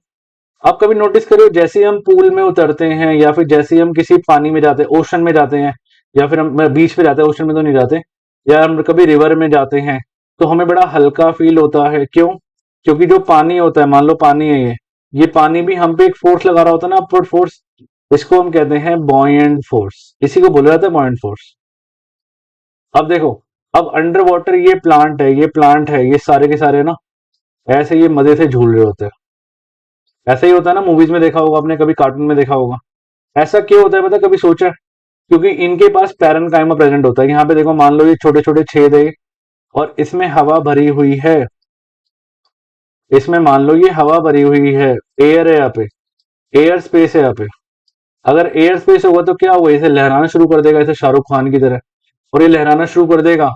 आप कभी नोटिस करो, जैसे ही हम पूल में उतरते हैं या फिर जैसे ही हम किसी पानी में जाते हैं, ओशन में जाते हैं, या फिर हम बीच पे जाते हैं, ओशन में तो नहीं जाते, या हम कभी रिवर में जाते हैं, तो हमें बड़ा हल्का फील होता है। क्यों? क्योंकि जो पानी होता है, मान लो पानी है ये पानी भी हम पे एक फोर्स लगा रहा होता है ना, अपवर्ड फोर्स। इसको हम कहते हैं बॉयंट फोर्स, इसी को बोला जाता है बॉयंट फोर्स। अब देखो, अब अंडर वाटर ये प्लांट है, ये प्लांट है, ये सारे के सारे ना ऐसे ये मजे से झूल रहे होते हैं। ऐसा ही होता है ना, मूवीज में देखा होगा आपने, कभी कार्टून में देखा होगा। ऐसा क्यों होता है पता है? कभी सोचा है? क्योंकि इनके पास पैरेनकाइमा प्रेजेंट होता है। यहाँ पे देखो, मान लो ये छोटे छोटे छेद है और इसमें हवा भरी हुई है, इसमें मान लो ये हवा भरी हुई है, एयर है यहाँ पे, एयर स्पेस है यहाँ पे। अगर एयर स्पेस होगा तो क्या हुआ, इसे लहराना शुरू कर देगा, ऐसे शाहरुख खान की तरह, और ये लहराना शुरू कर देगा।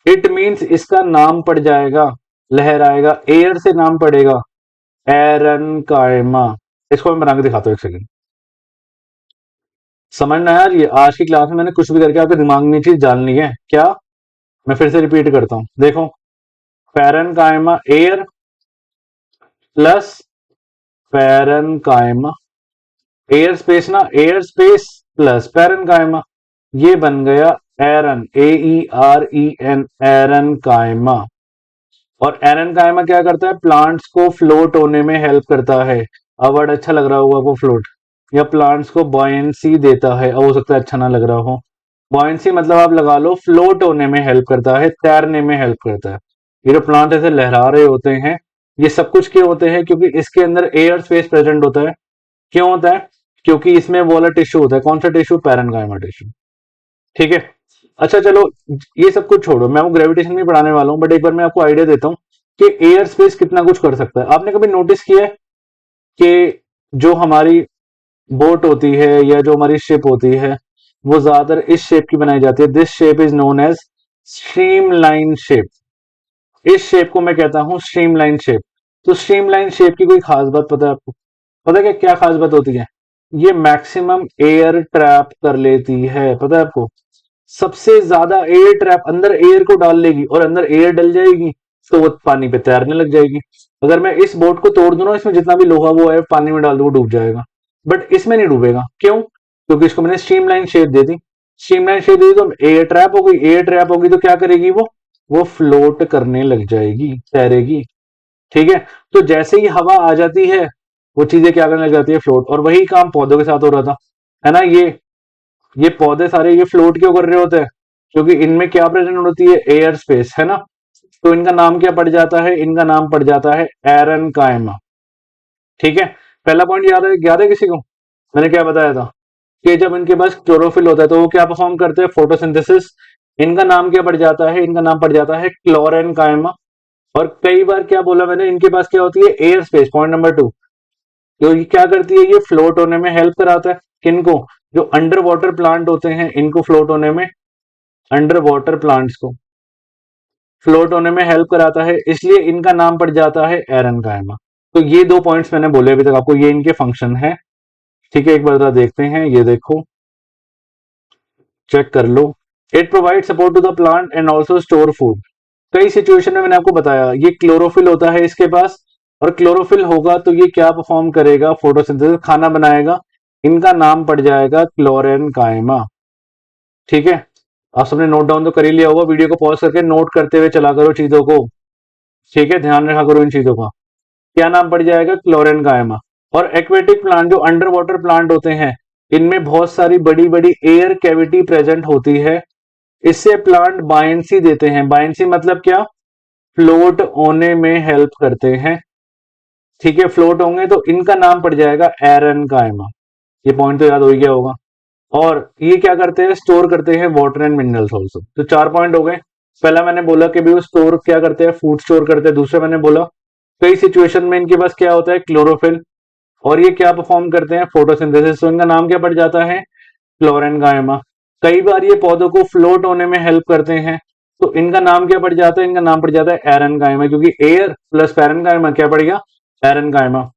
इट मीन्स इसका नाम पड़ जाएगा, लहराएगा, एयर से नाम पड़ेगा एरन कायमा। इसको मैं बना के दिखाता हूँ, एक सेकंड। समझना यार, ये आज की क्लास में मैंने कुछ भी करके आपके दिमाग में ये चीज डालनी है क्या? मैं फिर से रिपीट करता हूं, देखो, पैरन कायमा एयर प्लस पैरन कायमा, एयर स्पेस ना, एयर स्पेस प्लस पैरन कायमा, ये बन गया एरन, AEREN, एरन कायमा। और एरन कायमा क्या करता है? प्लांट्स को फ्लोट होने में हेल्प करता है। अब वर्ड अच्छा लग रहा होगा आपको, फ्लोट, या प्लांट्स को बॉयंसी देता है। अब हो सकता है अच्छा ना लग रहा हो। बॉयंसी मतलब आप लगा लो फ्लोट होने में हेल्प करता है, तैरने में हेल्प करता है। ये जो प्लांट ऐसे लहरा रहे होते हैं, ये सब कुछ क्यों होते हैं? क्योंकि इसके अंदर एयर स्पेस प्रेजेंट होता है। क्यों होता है? क्योंकि इसमें वाला टिश्यू होता है। कौन सा टिश्यू? Parenchyma tissue. ठीक है। अच्छा चलो, ये सब कुछ छोड़ो, मैं आपको ग्रेविटेशन भी पढ़ाने वाला हूँ, बट एक बार मैं आपको आइडिया देता हूँ कि एयर स्पेस कितना कुछ कर सकता है। आपने कभी नोटिस किया है कि जो हमारी बोट होती है या जो हमारी शिप होती है, वो ज्यादातर इस शेप की बनाई जाती है। This shape is known as streamline shape. इस शेप को मैं कहता हूं स्ट्रीमलाइन शेप। तो स्ट्रीमलाइन शेप की कोई खास बात पता है आपको? पता है क्या क्या खास बात होती है? ये मैक्सिमम एयर ट्रैप कर लेती है, पता है आपको? सबसे ज्यादा एयर ट्रैप, अंदर एयर को डाल लेगी और अंदर एयर डल जाएगी, तो वो पानी पे तैरने लग जाएगी। अगर मैं इस बोट को तोड़ दूं ना, इसमें जितना भी लोहा वो है पानी में डाल दूं, वो डूब जाएगा। बट इसमें नहीं डूबेगा। क्यों? क्योंकि इसको मैंने स्ट्रीमलाइन शेप दे दी। स्ट्रीमलाइन शेप दे दी तो एयर ट्रैप हो गई, एयर ट्रैप होगी तो क्या करेगी वो फ्लोट करने लग जाएगी, तैरेगी। ठीक है। तो जैसे ही हवा आ जाती है, वो चीजें क्या करने लग जाती है? फ्लोट। और वही काम पौधों के साथ हो रहा था, है ना। ये पौधे सारे ये फ्लोट क्यों कर रहे होते हैं? क्योंकि इनमें क्या प्रेजेंट होती है? एयर स्पेस, है ना। तो इनका नाम क्या पड़ जाता है? इनका नाम पड़ जाता है एरन कायमा। ठीक है। पहला पॉइंट याद है किसी को? मैंने क्या बताया था कि जब इनके पास क्लोरोफिल होता है तो वो क्या परफॉर्म करते हैं? फोटोसिंथेसिस। इनका नाम क्या पड़ जाता है? इनका नाम पड़ जाता है क्लोरेन कायमा। और कई बार क्या बोला मैंने, इनके पास क्या होती है? Air space. पॉइंट नंबर 2, तो ये क्या करती है? ये फ्लोट होने में हेल्प कराता है। किनको? जो अंडर वाटर प्लांट होते हैं, इनको फ्लोट होने में अंडर वाटर प्लांट्स को फ्लोट होने में हेल्प कराता है, इसलिए इनका नाम पड़ जाता है एरनकाइमा। तो ये दो पॉइंट्स मैंने बोले अभी तक आपको, ये इनके फंक्शन है। ठीक है, एक बार देखते हैं, ये देखो, चेक कर लो। It provide support to the plant and also store food. कई सिचुएशन में मैंने आपको बताया, ये क्लोरोफिल होता है इसके पास, और क्लोरोफिल होगा तो ये क्या परफॉर्म करेगा, फोटोसिंथेसिस, खाना बनाएगा। इनका नाम पड़ जाएगा क्लोरेनकाइमा। ठीक है, आप सबने नोट डाउन तो कर ही लिया होगा, वीडियो को पॉज करके नोट करते हुए चला करो चीजों को। ठीक है, ध्यान रखा करो इन चीजों का। क्या नाम पड़ जाएगा, क्लोरेनकाइमा। और एक्वेटिक प्लांट जो अंडर वाटर प्लांट होते हैं, इनमें बहुत सारी बड़ी बड़ी एयर कैविटी प्रेजेंट होती है। इससे प्लांट बायंसी देते हैं। बायंसी मतलब क्या, फ्लोट होने में हेल्प करते हैं। ठीक है, फ्लोट होंगे तो इनका नाम पड़ जाएगा एरनकाइमा। ये पॉइंट तो याद हो ही गया होगा। और ये क्या करते हैं, स्टोर करते हैं वाटर एंड मिनरल्स ऑल्सो। तो 4 पॉइंट हो गए। पहला मैंने बोला कि भी वो स्टोर क्या करते हैं, फूड स्टोर करते हैं। दूसरा मैंने बोला कई सिचुएशन में इनके पास क्या होता है, क्लोरोफिल। और ये क्या परफॉर्म करते हैं, फोटोसिंथेसिस। तो इनका नाम क्या पड़ जाता है, क्लोरेनकाइमा। कई बार ये पौधों को फ्लोट होने में हेल्प करते हैं, तो इनका नाम क्या पड़ जाता है, इनका नाम पड़ जाता है एरनकाइमा, क्योंकि एयर प्लस पैरेनकाइमा क्या पड़ गया, एरनकाइमा।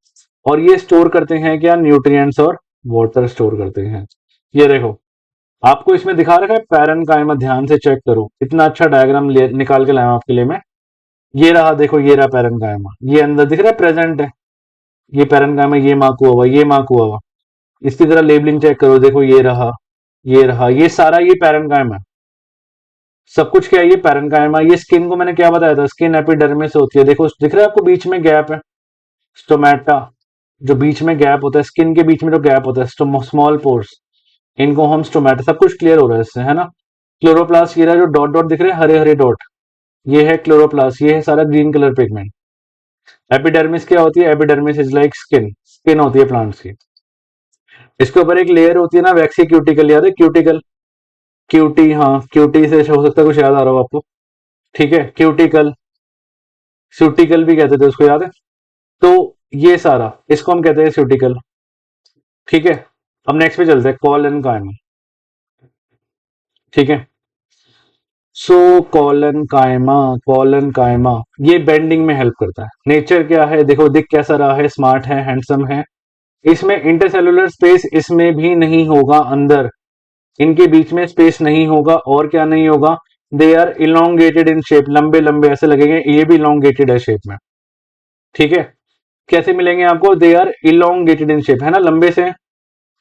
और ये स्टोर करते हैं क्या, न्यूट्रिएंट्स और वाटर स्टोर करते हैं। ये देखो, आपको इसमें दिखा रखा है पैरेनकाइमा, ध्यान से चेक करो, इतना अच्छा डायग्राम निकाल के लाया हूं आपके लिए मैं। ये रहा, देखो ये रहा पैरेनकाइमा, ये अंदर दिख रहा है, प्रेजेंट है। ये पैरेनकाइमा, ये मार्क हुआ हुआ, ये मार्क हुआ हुआ। इसकी तरह लेबलिंग चेक करो, देखो ये रहा, ये रहा, ये सारा ये पैरेनकाइमा है। सब कुछ क्या है, ये पैरेनकाइमा। ये स्किन को मैंने क्या बताया था, स्किन एपिडर्मिस होती है। देखो दिख रहा है आपको, बीच में गैप है, स्टोमेटा। जो बीच में गैप होता है, स्किन के बीच में जो गैप होता है, स्मॉल पोर्स, इनको हम स्टोमेटा। सब कुछ क्लियर हो रहा है इससे, है ना। क्लोरोप्लास्ट, ये रहा जो डॉट डॉट दिख रहे हैं, हरे हरे डॉट, ये है क्लोरोप्लास्ट। ये है सारा ग्रीन कलर पिगमेंट। एपिडर्मिस क्या होती है, epidermis is like skin, skin होती है प्लांट्स की। इसके ऊपर एक लेयर होती है ना, वैक्सी क्यूटिकल, याद है क्यूटिकल, क्यूटी, हाँ क्यूटी से हो सकता है कुछ याद आ रहा हो आपको। ठीक है, क्यूटिकल, स्यूटिकल भी कहते थे उसको, याद है। तो ये सारा, इसको हम कहते हैं स्यूटिकल। ठीक है, अब नेक्स्ट पे चलते हैं, कॉलन कायमा। ठीक है, सो कॉलन कायमा, कॉलन कायमा ये बेंडिंग में हेल्प करता है। नेचर क्या है, देखो दिख कैसा रहा है, स्मार्ट है, हैंडसम है। इसमें इंटरसेलुलर स्पेस इसमें भी नहीं होगा, अंदर इनके बीच में स्पेस नहीं होगा। और क्या नहीं होगा, they are elongated in shape, लंबे लंबे ऐसे लगेंगे, ये भी इलोंगेटेड है शेप में। ठीक है, कैसे मिलेंगे आपको, they are elongated in shape, है ना, लंबे से।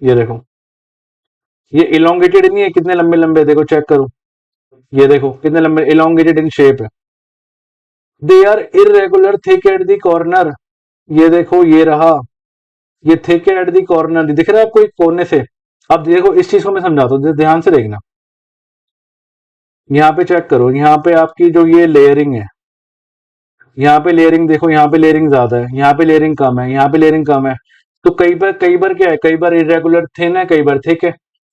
ये देखो, ये इलोंगेटेड नहीं है, कितने लंबे लंबे, देखो चेक करो, ये देखो कितने लंबे, इलोंगेटेड इन शेप है। They are irregular thick at the corner. ये देखो, ये रहा, ये थिक एट द कॉर्नर, दिख रहा है आपको एक कोने से। अब देखो इस चीज को मैं समझाता हूँ, ध्यान से देखना। यहाँ पे चेक करो, यहाँ पे आपकी जो ये लेयरिंग है, यहाँ पे लेयरिंग देखो, यहाँ पे लेयरिंग ज्यादा है, यहाँ पे लेयरिंग कम है, यहाँ पे लेयरिंग कम है। तो कई बार क्या है, कई बार इरेगुलर थिन है, कई बार थिक है।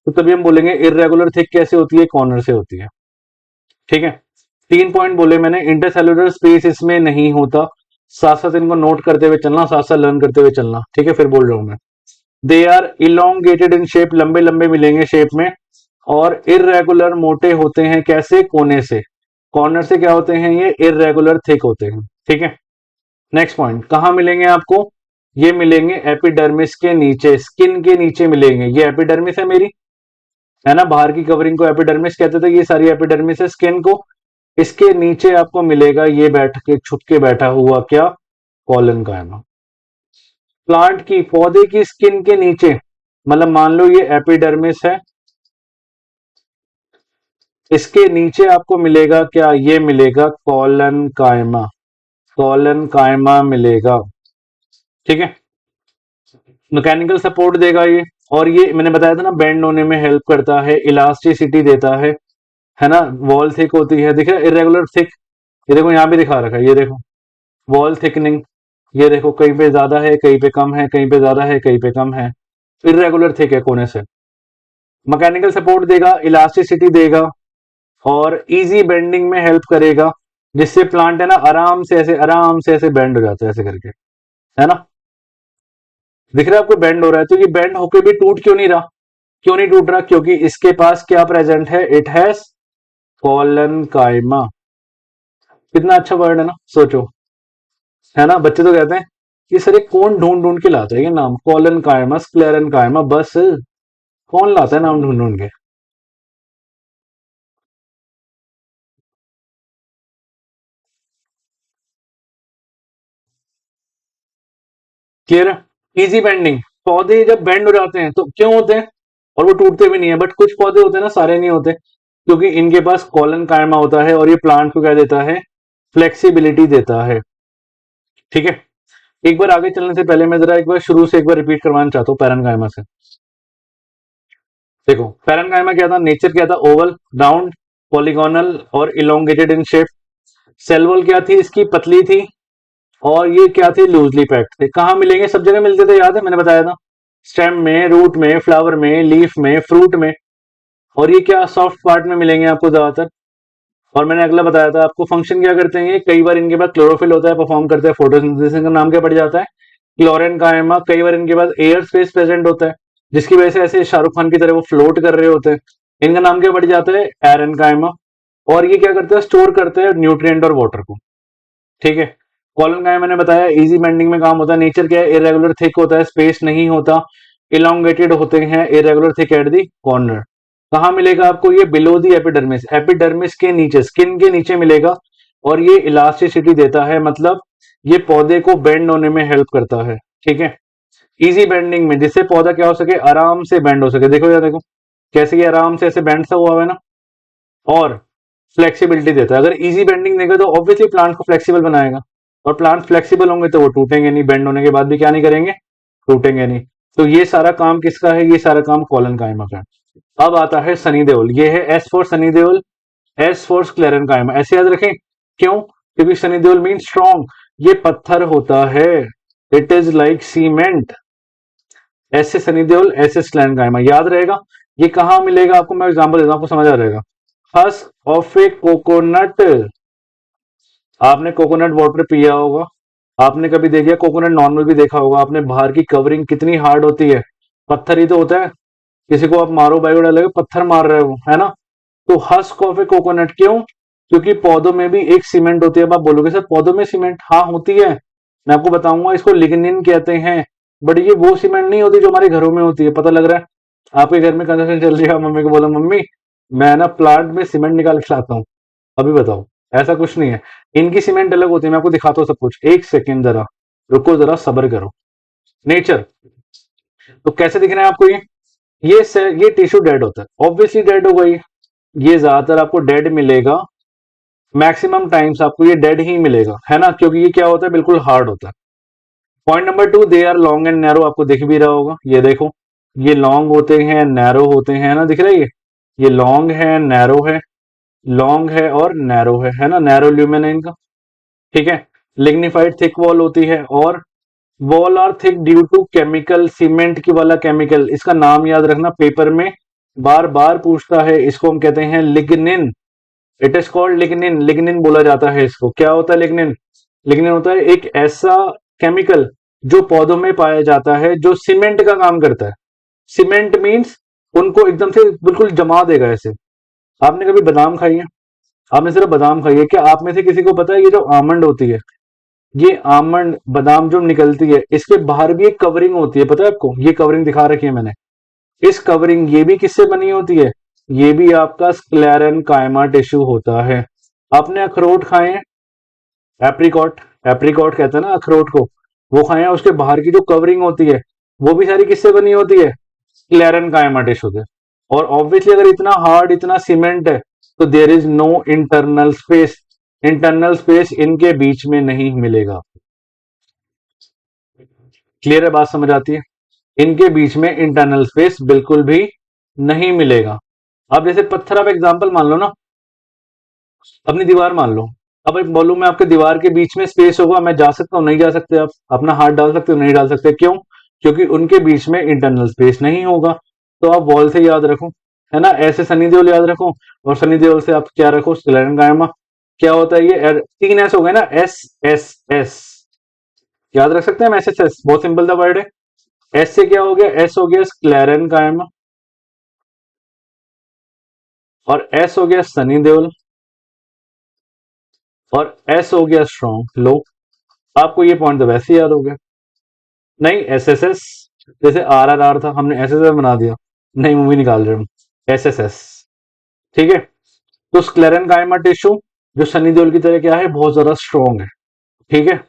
तो तभी हम बोलेंगे इरेगुलर थिक कैसे होती है, कॉर्नर से होती है। ठीक है, 3 पॉइंट बोले मैंने, इंटरसेलुलर स्पेस इसमें नहीं होता। साथ साथ इनको नोट करते हुए चलना, साथ साथ लर्न करते हुए चलना। ठीक है, फिर बोल रहा हूं मैं, they are elongated in shape, लंबे लंबे मिलेंगे शेप में। और इरेगुलर, मोटे होते हैं, कैसे, कोने से। कॉर्नर से क्या होते हैं, ये इरेगुलर थिक होते हैं। ठीक है, नेक्स्ट पॉइंट, कहां मिलेंगे आपको, ये मिलेंगे एपिडर्मिस के नीचे, स्किन के नीचे मिलेंगे। ये एपिडर्मिस है मेरी, है ना, बाहर की कवरिंग को एपिडर्मिस कहते थे, ये सारी एपिडर्मिस है स्किन को। इसके नीचे आपको मिलेगा ये बैठ के, छुप के बैठा हुआ क्या, कॉलन कायमा। प्लांट की, पौधे की स्किन के नीचे, मतलब मान लो ये एपिडर्मिस है, इसके नीचे आपको मिलेगा क्या, ये मिलेगा कॉलन कायमा, कॉलन कायमा मिलेगा। ठीक है, मैकेनिकल सपोर्ट देगा ये। और ये मैंने बताया था ना, बेंड होने में हेल्प करता है, इलास्टिसिटी देता है ना। वॉल थिक होती है, दिख रहा है, इरेगुलर थिक। ये देखो यहाँ भी दिखा रखा है, ये देखो वॉल थिकनिंग। ये देखो कहीं पे ज्यादा है, कहीं पे कम है, कहीं पे ज्यादा है, कहीं पे कम है। इरेगुलर थिक है कोने से। मैकेनिकल सपोर्ट देगा, इलास्टिसिटी देगा, और इजी बेंडिंग में हेल्प करेगा, जिससे प्लांट है ना आराम से ऐसे बेंड हो जाता है, ऐसे करके, है ना। दिख रहा है आपको बेंड हो रहा है, तो ये बेंड होके भी टूट क्यों नहीं रहा, क्यों नहीं टूट रहा, क्योंकि इसके पास क्या प्रेजेंट है, इट हैज कॉलन कायमा, कितना अच्छा वर्ड है ना, सोचो। है ना, बच्चे तो कहते हैं कि सर ये कौन ढूंढ ढूंढ के लाता है ये नाम, कॉलन कायमा, स्क्लेरन कायमा, बस कौन लाता है नाम ढूंढ ढूंढ के। क्लियर है। इजी बेंडिंग, पौधे जब बेंड हो जाते हैं तो क्यों होते हैं, और वो टूटते भी नहीं है, बट कुछ पौधे होते हैं ना, सारे नहीं होते, क्योंकि इनके पास कॉलन कायमा होता है और ये प्लांट को क्या देता है, फ्लेक्सिबिलिटी देता है। ठीक है। एक बार आगे चलने से पहले मैं जरा एक बार शुरू से एक बार रिपीट करवाना चाहता हूँ पैरेन्काइमा से। देखो पैरेन्काइमा क्या था, नेचर क्या था, ओवल, राउंड, पॉलीगोनल और elongated in shape. Cell wall क्या थी इसकी, पतली थी, और ये क्या थे, लूजली पैक्ड थे। कहाँ मिलेंगे, सब जगह मिलते थे, याद है मैंने बताया था, स्टेम में, रूट में, फ्लावर में, लीफ में, फ्रूट में। और ये क्या, सॉफ्ट पार्ट में मिलेंगे आपको ज्यादातर। और मैंने अगला बताया था आपको, फंक्शन क्या करते हैं ये, कई बार इनके पास क्लोरोफिल होता है, परफॉर्म करते हैं फोटोसिंथेसिस, का नाम क्या पड़ जाता है, क्लोरेन कायमा। कई बार इनके पास एयर स्पेस प्रेजेंट होता है, जिसकी वजह से ऐसे शाहरुख खान की तरह वो फ्लोट कर रहे होते हैं, इनका नाम क्या पड़ जाता है, एरन कायमा। और ये क्या करते हैं, स्टोर करते हैं न्यूट्रिएंट और वाटर को। ठीक है। कॉलन का है मैंने बताया, इजी बेंडिंग में काम होता है। नेचर क्या है, इरेगुलर थिक होता है, स्पेस नहीं होता, इलोंगेटेड होते हैं, irregular thick at the corner. कहाँ मिलेगा आपको ये, बिलो दी एपिडर्मिस, एपिडर्मिस के नीचे, स्किन के नीचे मिलेगा। और ये इलास्टिसिटी देता है, मतलब ये पौधे को बेंड होने में हेल्प करता है। ठीक है। इजी बेंडिंग में, जिससे पौधा क्या हो सके, आराम से बेंड हो सके। देखो यार, देखो कैसे ये आराम से ऐसे बेंड सा हुआ है ना, और फ्लेक्सिबिलिटी देता है। अगर इजी बेंडिंग देगा तो ऑब्वियसली प्लांट को फ्लेक्सिबल बनाएगा, और प्लांट फ्लेक्सिबल होंगे तो वो टूटेंगे नहीं, बेंड होने के बाद भी क्या नहीं करेंगे, टूटेंगे नहीं। तो ये सारा काम किसका है, ये सारा काम कॉलन कायमा का है। अब आता है सनी देओल, ये है S for Sunny Deol, S for sclerenchyma, ऐसे याद रखें। क्यों, क्योंकि सनी देओल मीन स्ट्रॉन्ग, ये पत्थर होता है, इट इज लाइक सीमेंट। ऐसे सनी देओल, ऐसे स्क्लेरन कायमा, याद रहेगा। ये कहाँ मिलेगा आपको, मैं एग्जांपल देता हूँ, आपको समझ आ जाएगा। हस्क ऑफ ए कोकोनट, आपने कोकोनट वाटर पिया होगा, आपने कभी देखिए कोकोनट नॉर्मल भी देखा होगा आपने, बाहर की कवरिंग कितनी हार्ड होती है, पत्थर ही तो होता है। किसी को आप मारो बायो डालोगे, पत्थर मार रहे हो, है ना। तो हस्क ऑफ ए कोकोनट, क्यों, क्योंकि पौधों में भी एक सीमेंट होती है। अब आप बोलोगे सर पौधों में सीमेंट, हाँ होती है, मैं आपको बताऊंगा, इसको लिग्निन कहते हैं। बट ये वो सीमेंट नहीं होती जो हमारे घरों में होती है, पता लग रहा है। आपके घर में कंस्ट्रक्शन चल रही है, मम्मी को बोलो मम्मी मैं ना प्लांट में सीमेंट निकाल के लाता हूँ, अभी बताओ। ऐसा कुछ नहीं है, इनकी सीमेंट अलग होती है, मैं आपको दिखाता हूँ सब कुछ, एक सेकेंड जरा रुको, जरा सब्र करो। नेचर, तो कैसे दिख रहा है आपको ये टिश्यू डेड होता है, ऑब्वियसली डेड होगा ये ज्यादातर आपको डेड मिलेगा, मैक्सिमम टाइम्स आपको ये डेड ही मिलेगा, है ना, क्योंकि ये क्या होता है, बिल्कुल हार्ड होता है। Point number 2, they are long and narrow, आपको दिख भी रहा होगा, ये देखो, ये लॉन्ग होते हैं, नैरो होते हैं, है ना, दिख रहा है ये लॉन्ग है, नैरो है, लॉन्ग है और नैरो है ना, नैरो ल्यूमेन है इनका। ठीक है। लिग्निफाइड थिक वॉल होती है, और wall are thick due to chemical, cement की वाला केमिकल, इसका नाम याद रखना, पेपर में बार बार पूछता है, इसको हम कहते हैं lignin. It is called lignin, lignin बोला जाता है इसको। क्या होता है लिग्निन, लिग्निन होता है एक ऐसा केमिकल जो पौधों में पाया जाता है, जो सीमेंट का काम करता है। सीमेंट मीन्स उनको एकदम से बिल्कुल जमा देगा ऐसे। आपने कभी बादाम खाई है, आपने सिर्फ बादाम खाई है क्या, आप में से किसी को पता है ये जो आमंड होती है, ये आमंड बादाम जो निकलती है, इसके बाहर भी एक कवरिंग होती है, पता है आपको, ये कवरिंग दिखा रखी है मैंने। इस कवरिंग, ये भी किससे बनी होती है, ये भी आपका स्क्लेरन कायमा टिश्यू होता है। आपने अखरोट खाए हैं, एप्रिकॉट, एप्रिकॉट कहते हैं ना अखरोट को, वो खाए हैं, उसके बाहर की जो कवरिंग होती है, वो भी सारी किससे बनी होती है, स्क्लेरन कायमा टिश्यू से। और ऑब्वियसली अगर इतना हार्ड, इतना सीमेंट है, तो there is no internal space, internal space इनके बीच में नहीं मिलेगा। क्लियर है, बात समझ आती है, इनके बीच में इंटरनल स्पेस बिल्कुल भी नहीं मिलेगा। अब जैसे पत्थर, आप एग्जांपल मान लो ना, अपनी दीवार मान लो, अब एक बोलूं मैं, आपके दीवार के बीच में स्पेस होगा, मैं जा सकता हूं, नहीं जा सकते, आप अपना हाथ डाल सकते हो, नहीं डाल सकते, क्यों, क्योंकि उनके बीच में इंटरनल स्पेस नहीं होगा। तो आप वॉल से याद रखो, है ना, ऐसे सनी देओल याद रखो, और सनी देओल से आप क्या रखो, स्क्लेरन कायमा। क्या होता है ये, तीन एस हो गए ना, एस एस एस, याद रख सकते हैं हम, एस एस एस, बहुत सिंपल सा वर्ड है। एस से क्या हो गया, एस हो गया स्क्लेरन कायमा, और एस हो गया सनी देओल, और एस हो गया स्ट्रॉन्ग लो। आपको ये पॉइंट तो वैसे ही याद हो गया। नहीं, एस एस एस, जैसे आर आर आर था, हमने एस एस एस बना दिया। नहीं, मूवी निकाल रहे हम, एस एस एस। ठीक है, तो स्क्लेरन कायमा टिश्यू जो सनी देओल की तरह क्या है, बहुत ज्यादा स्ट्रॉन्ग है। ठीक है।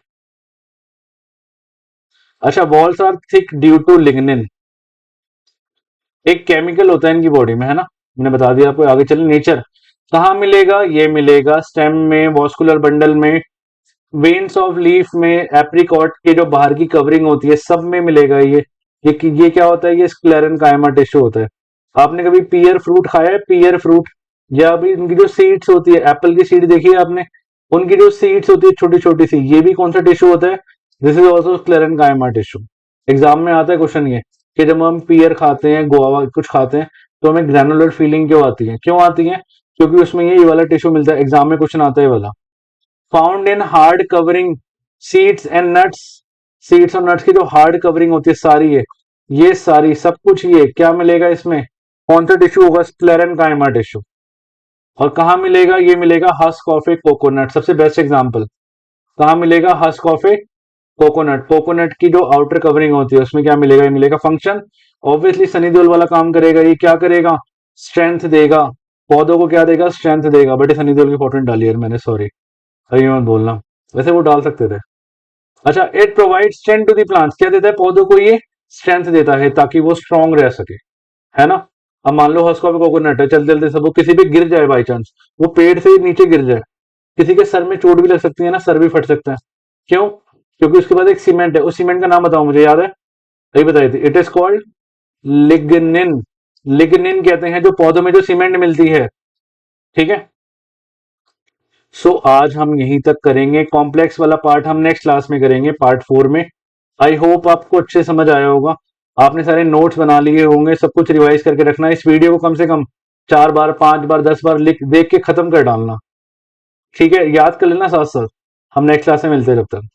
अच्छा, walls are thick due to lignin, एक केमिकल होता है इनकी बॉडी में, है ना, मैंने बता दिया आपको। आगे चले, नेचर कहाँ मिलेगा, ये मिलेगा स्टेम में, वॉस्कुलर बंडल में, वेन्स ऑफ लीफ में, एप्रिकॉट के जो बाहर की कवरिंग होती है सब में मिलेगा ये क्या होता है, ये स्क्लेरन कायमा टिश्यू होता है। आपने कभी पियर फ्रूट खाया है, पियर फ्रूट, या अभी उनकी जो सीड्स होती है, एप्पल की सीड देखी है आपने, उनकी जो सीड्स होती है छोटी छोटी सी, ये भी कौन सा टिश्यू होता है, दिस इज ऑल्सो स्क्लेरन कायमा टिश्यू। एग्जाम में आता है क्वेश्चन ये, कि जब हम पियर खाते हैं, गुआवा कुछ खाते हैं, तो हमें ग्रैनुलर फीलिंग क्यों आती है, क्यों आती है, क्योंकि उसमें ये वाला टिश्यू मिलता है। एग्जाम में क्वेश्चन आता है ये वाला। Found in hard covering seeds and nuts, seeds और नट्स की जो हार्ड कवरिंग होती है सारी है, ये सारी सब कुछ ये क्या मिलेगा इसमें, कौन सा टिश्यू होगा, स्क्लेरन कायमा टिश्यू। और कहाँ मिलेगा, ये मिलेगा हस्क ऑफ ए कोकोनट, सबसे बेस्ट एग्जांपल। कहाँ मिलेगा, husk of A coconut, coconut की जो आउटर कवरिंग होती है उसमें क्या मिलेगा, ये मिलेगा। फंक्शन ऑब्वियसली सनी देओल वाला काम करेगा, ये क्या करेगा, स्ट्रेंथ देगा, पौधों को क्या देगा, स्ट्रेंथ देगा। बट सनी देओल की फोटो नहीं डाली है मैंने, सॉरी, अभी मत बोलना, वैसे वो डाल सकते थे। अच्छा, it provide strength to the plants, क्या देता है पौधों को, ये स्ट्रेंथ देता है ताकि वो स्ट्रांग रह सके, है ना। अब मान लो हस्क ऑफ कोकोनट है, चलते चलते सब वो किसी पे गिर जाए बाई चांस, वो पेड़ से ही नीचे गिर जाए, किसी के सर में चोट भी लग सकती है ना, सर भी फट सकता है। क्यों, क्योंकि उसके बाद एक सीमेंट है, उस सीमेंट का नाम बताओ मुझे, याद है, यही बताई थी, it is called lignin. Lignin कहते हैं जो पौधों में जो सीमेंट मिलती है। ठीक है। सो आज हम यहीं तक करेंगे, कॉम्प्लेक्स वाला पार्ट हम नेक्स्ट क्लास में करेंगे, पार्ट 4 में। आई होप आपको अच्छे समझ आया होगा, आपने सारे नोट्स बना लिए होंगे, सब कुछ रिवाइज करके रखना। इस वीडियो को कम से कम 4 बार 5 बार 10 बार लिख देख के खत्म कर डालना। ठीक है, याद कर लेना साथ साथ। हम नेक्स्ट क्लास में मिलते हैं, जब तक।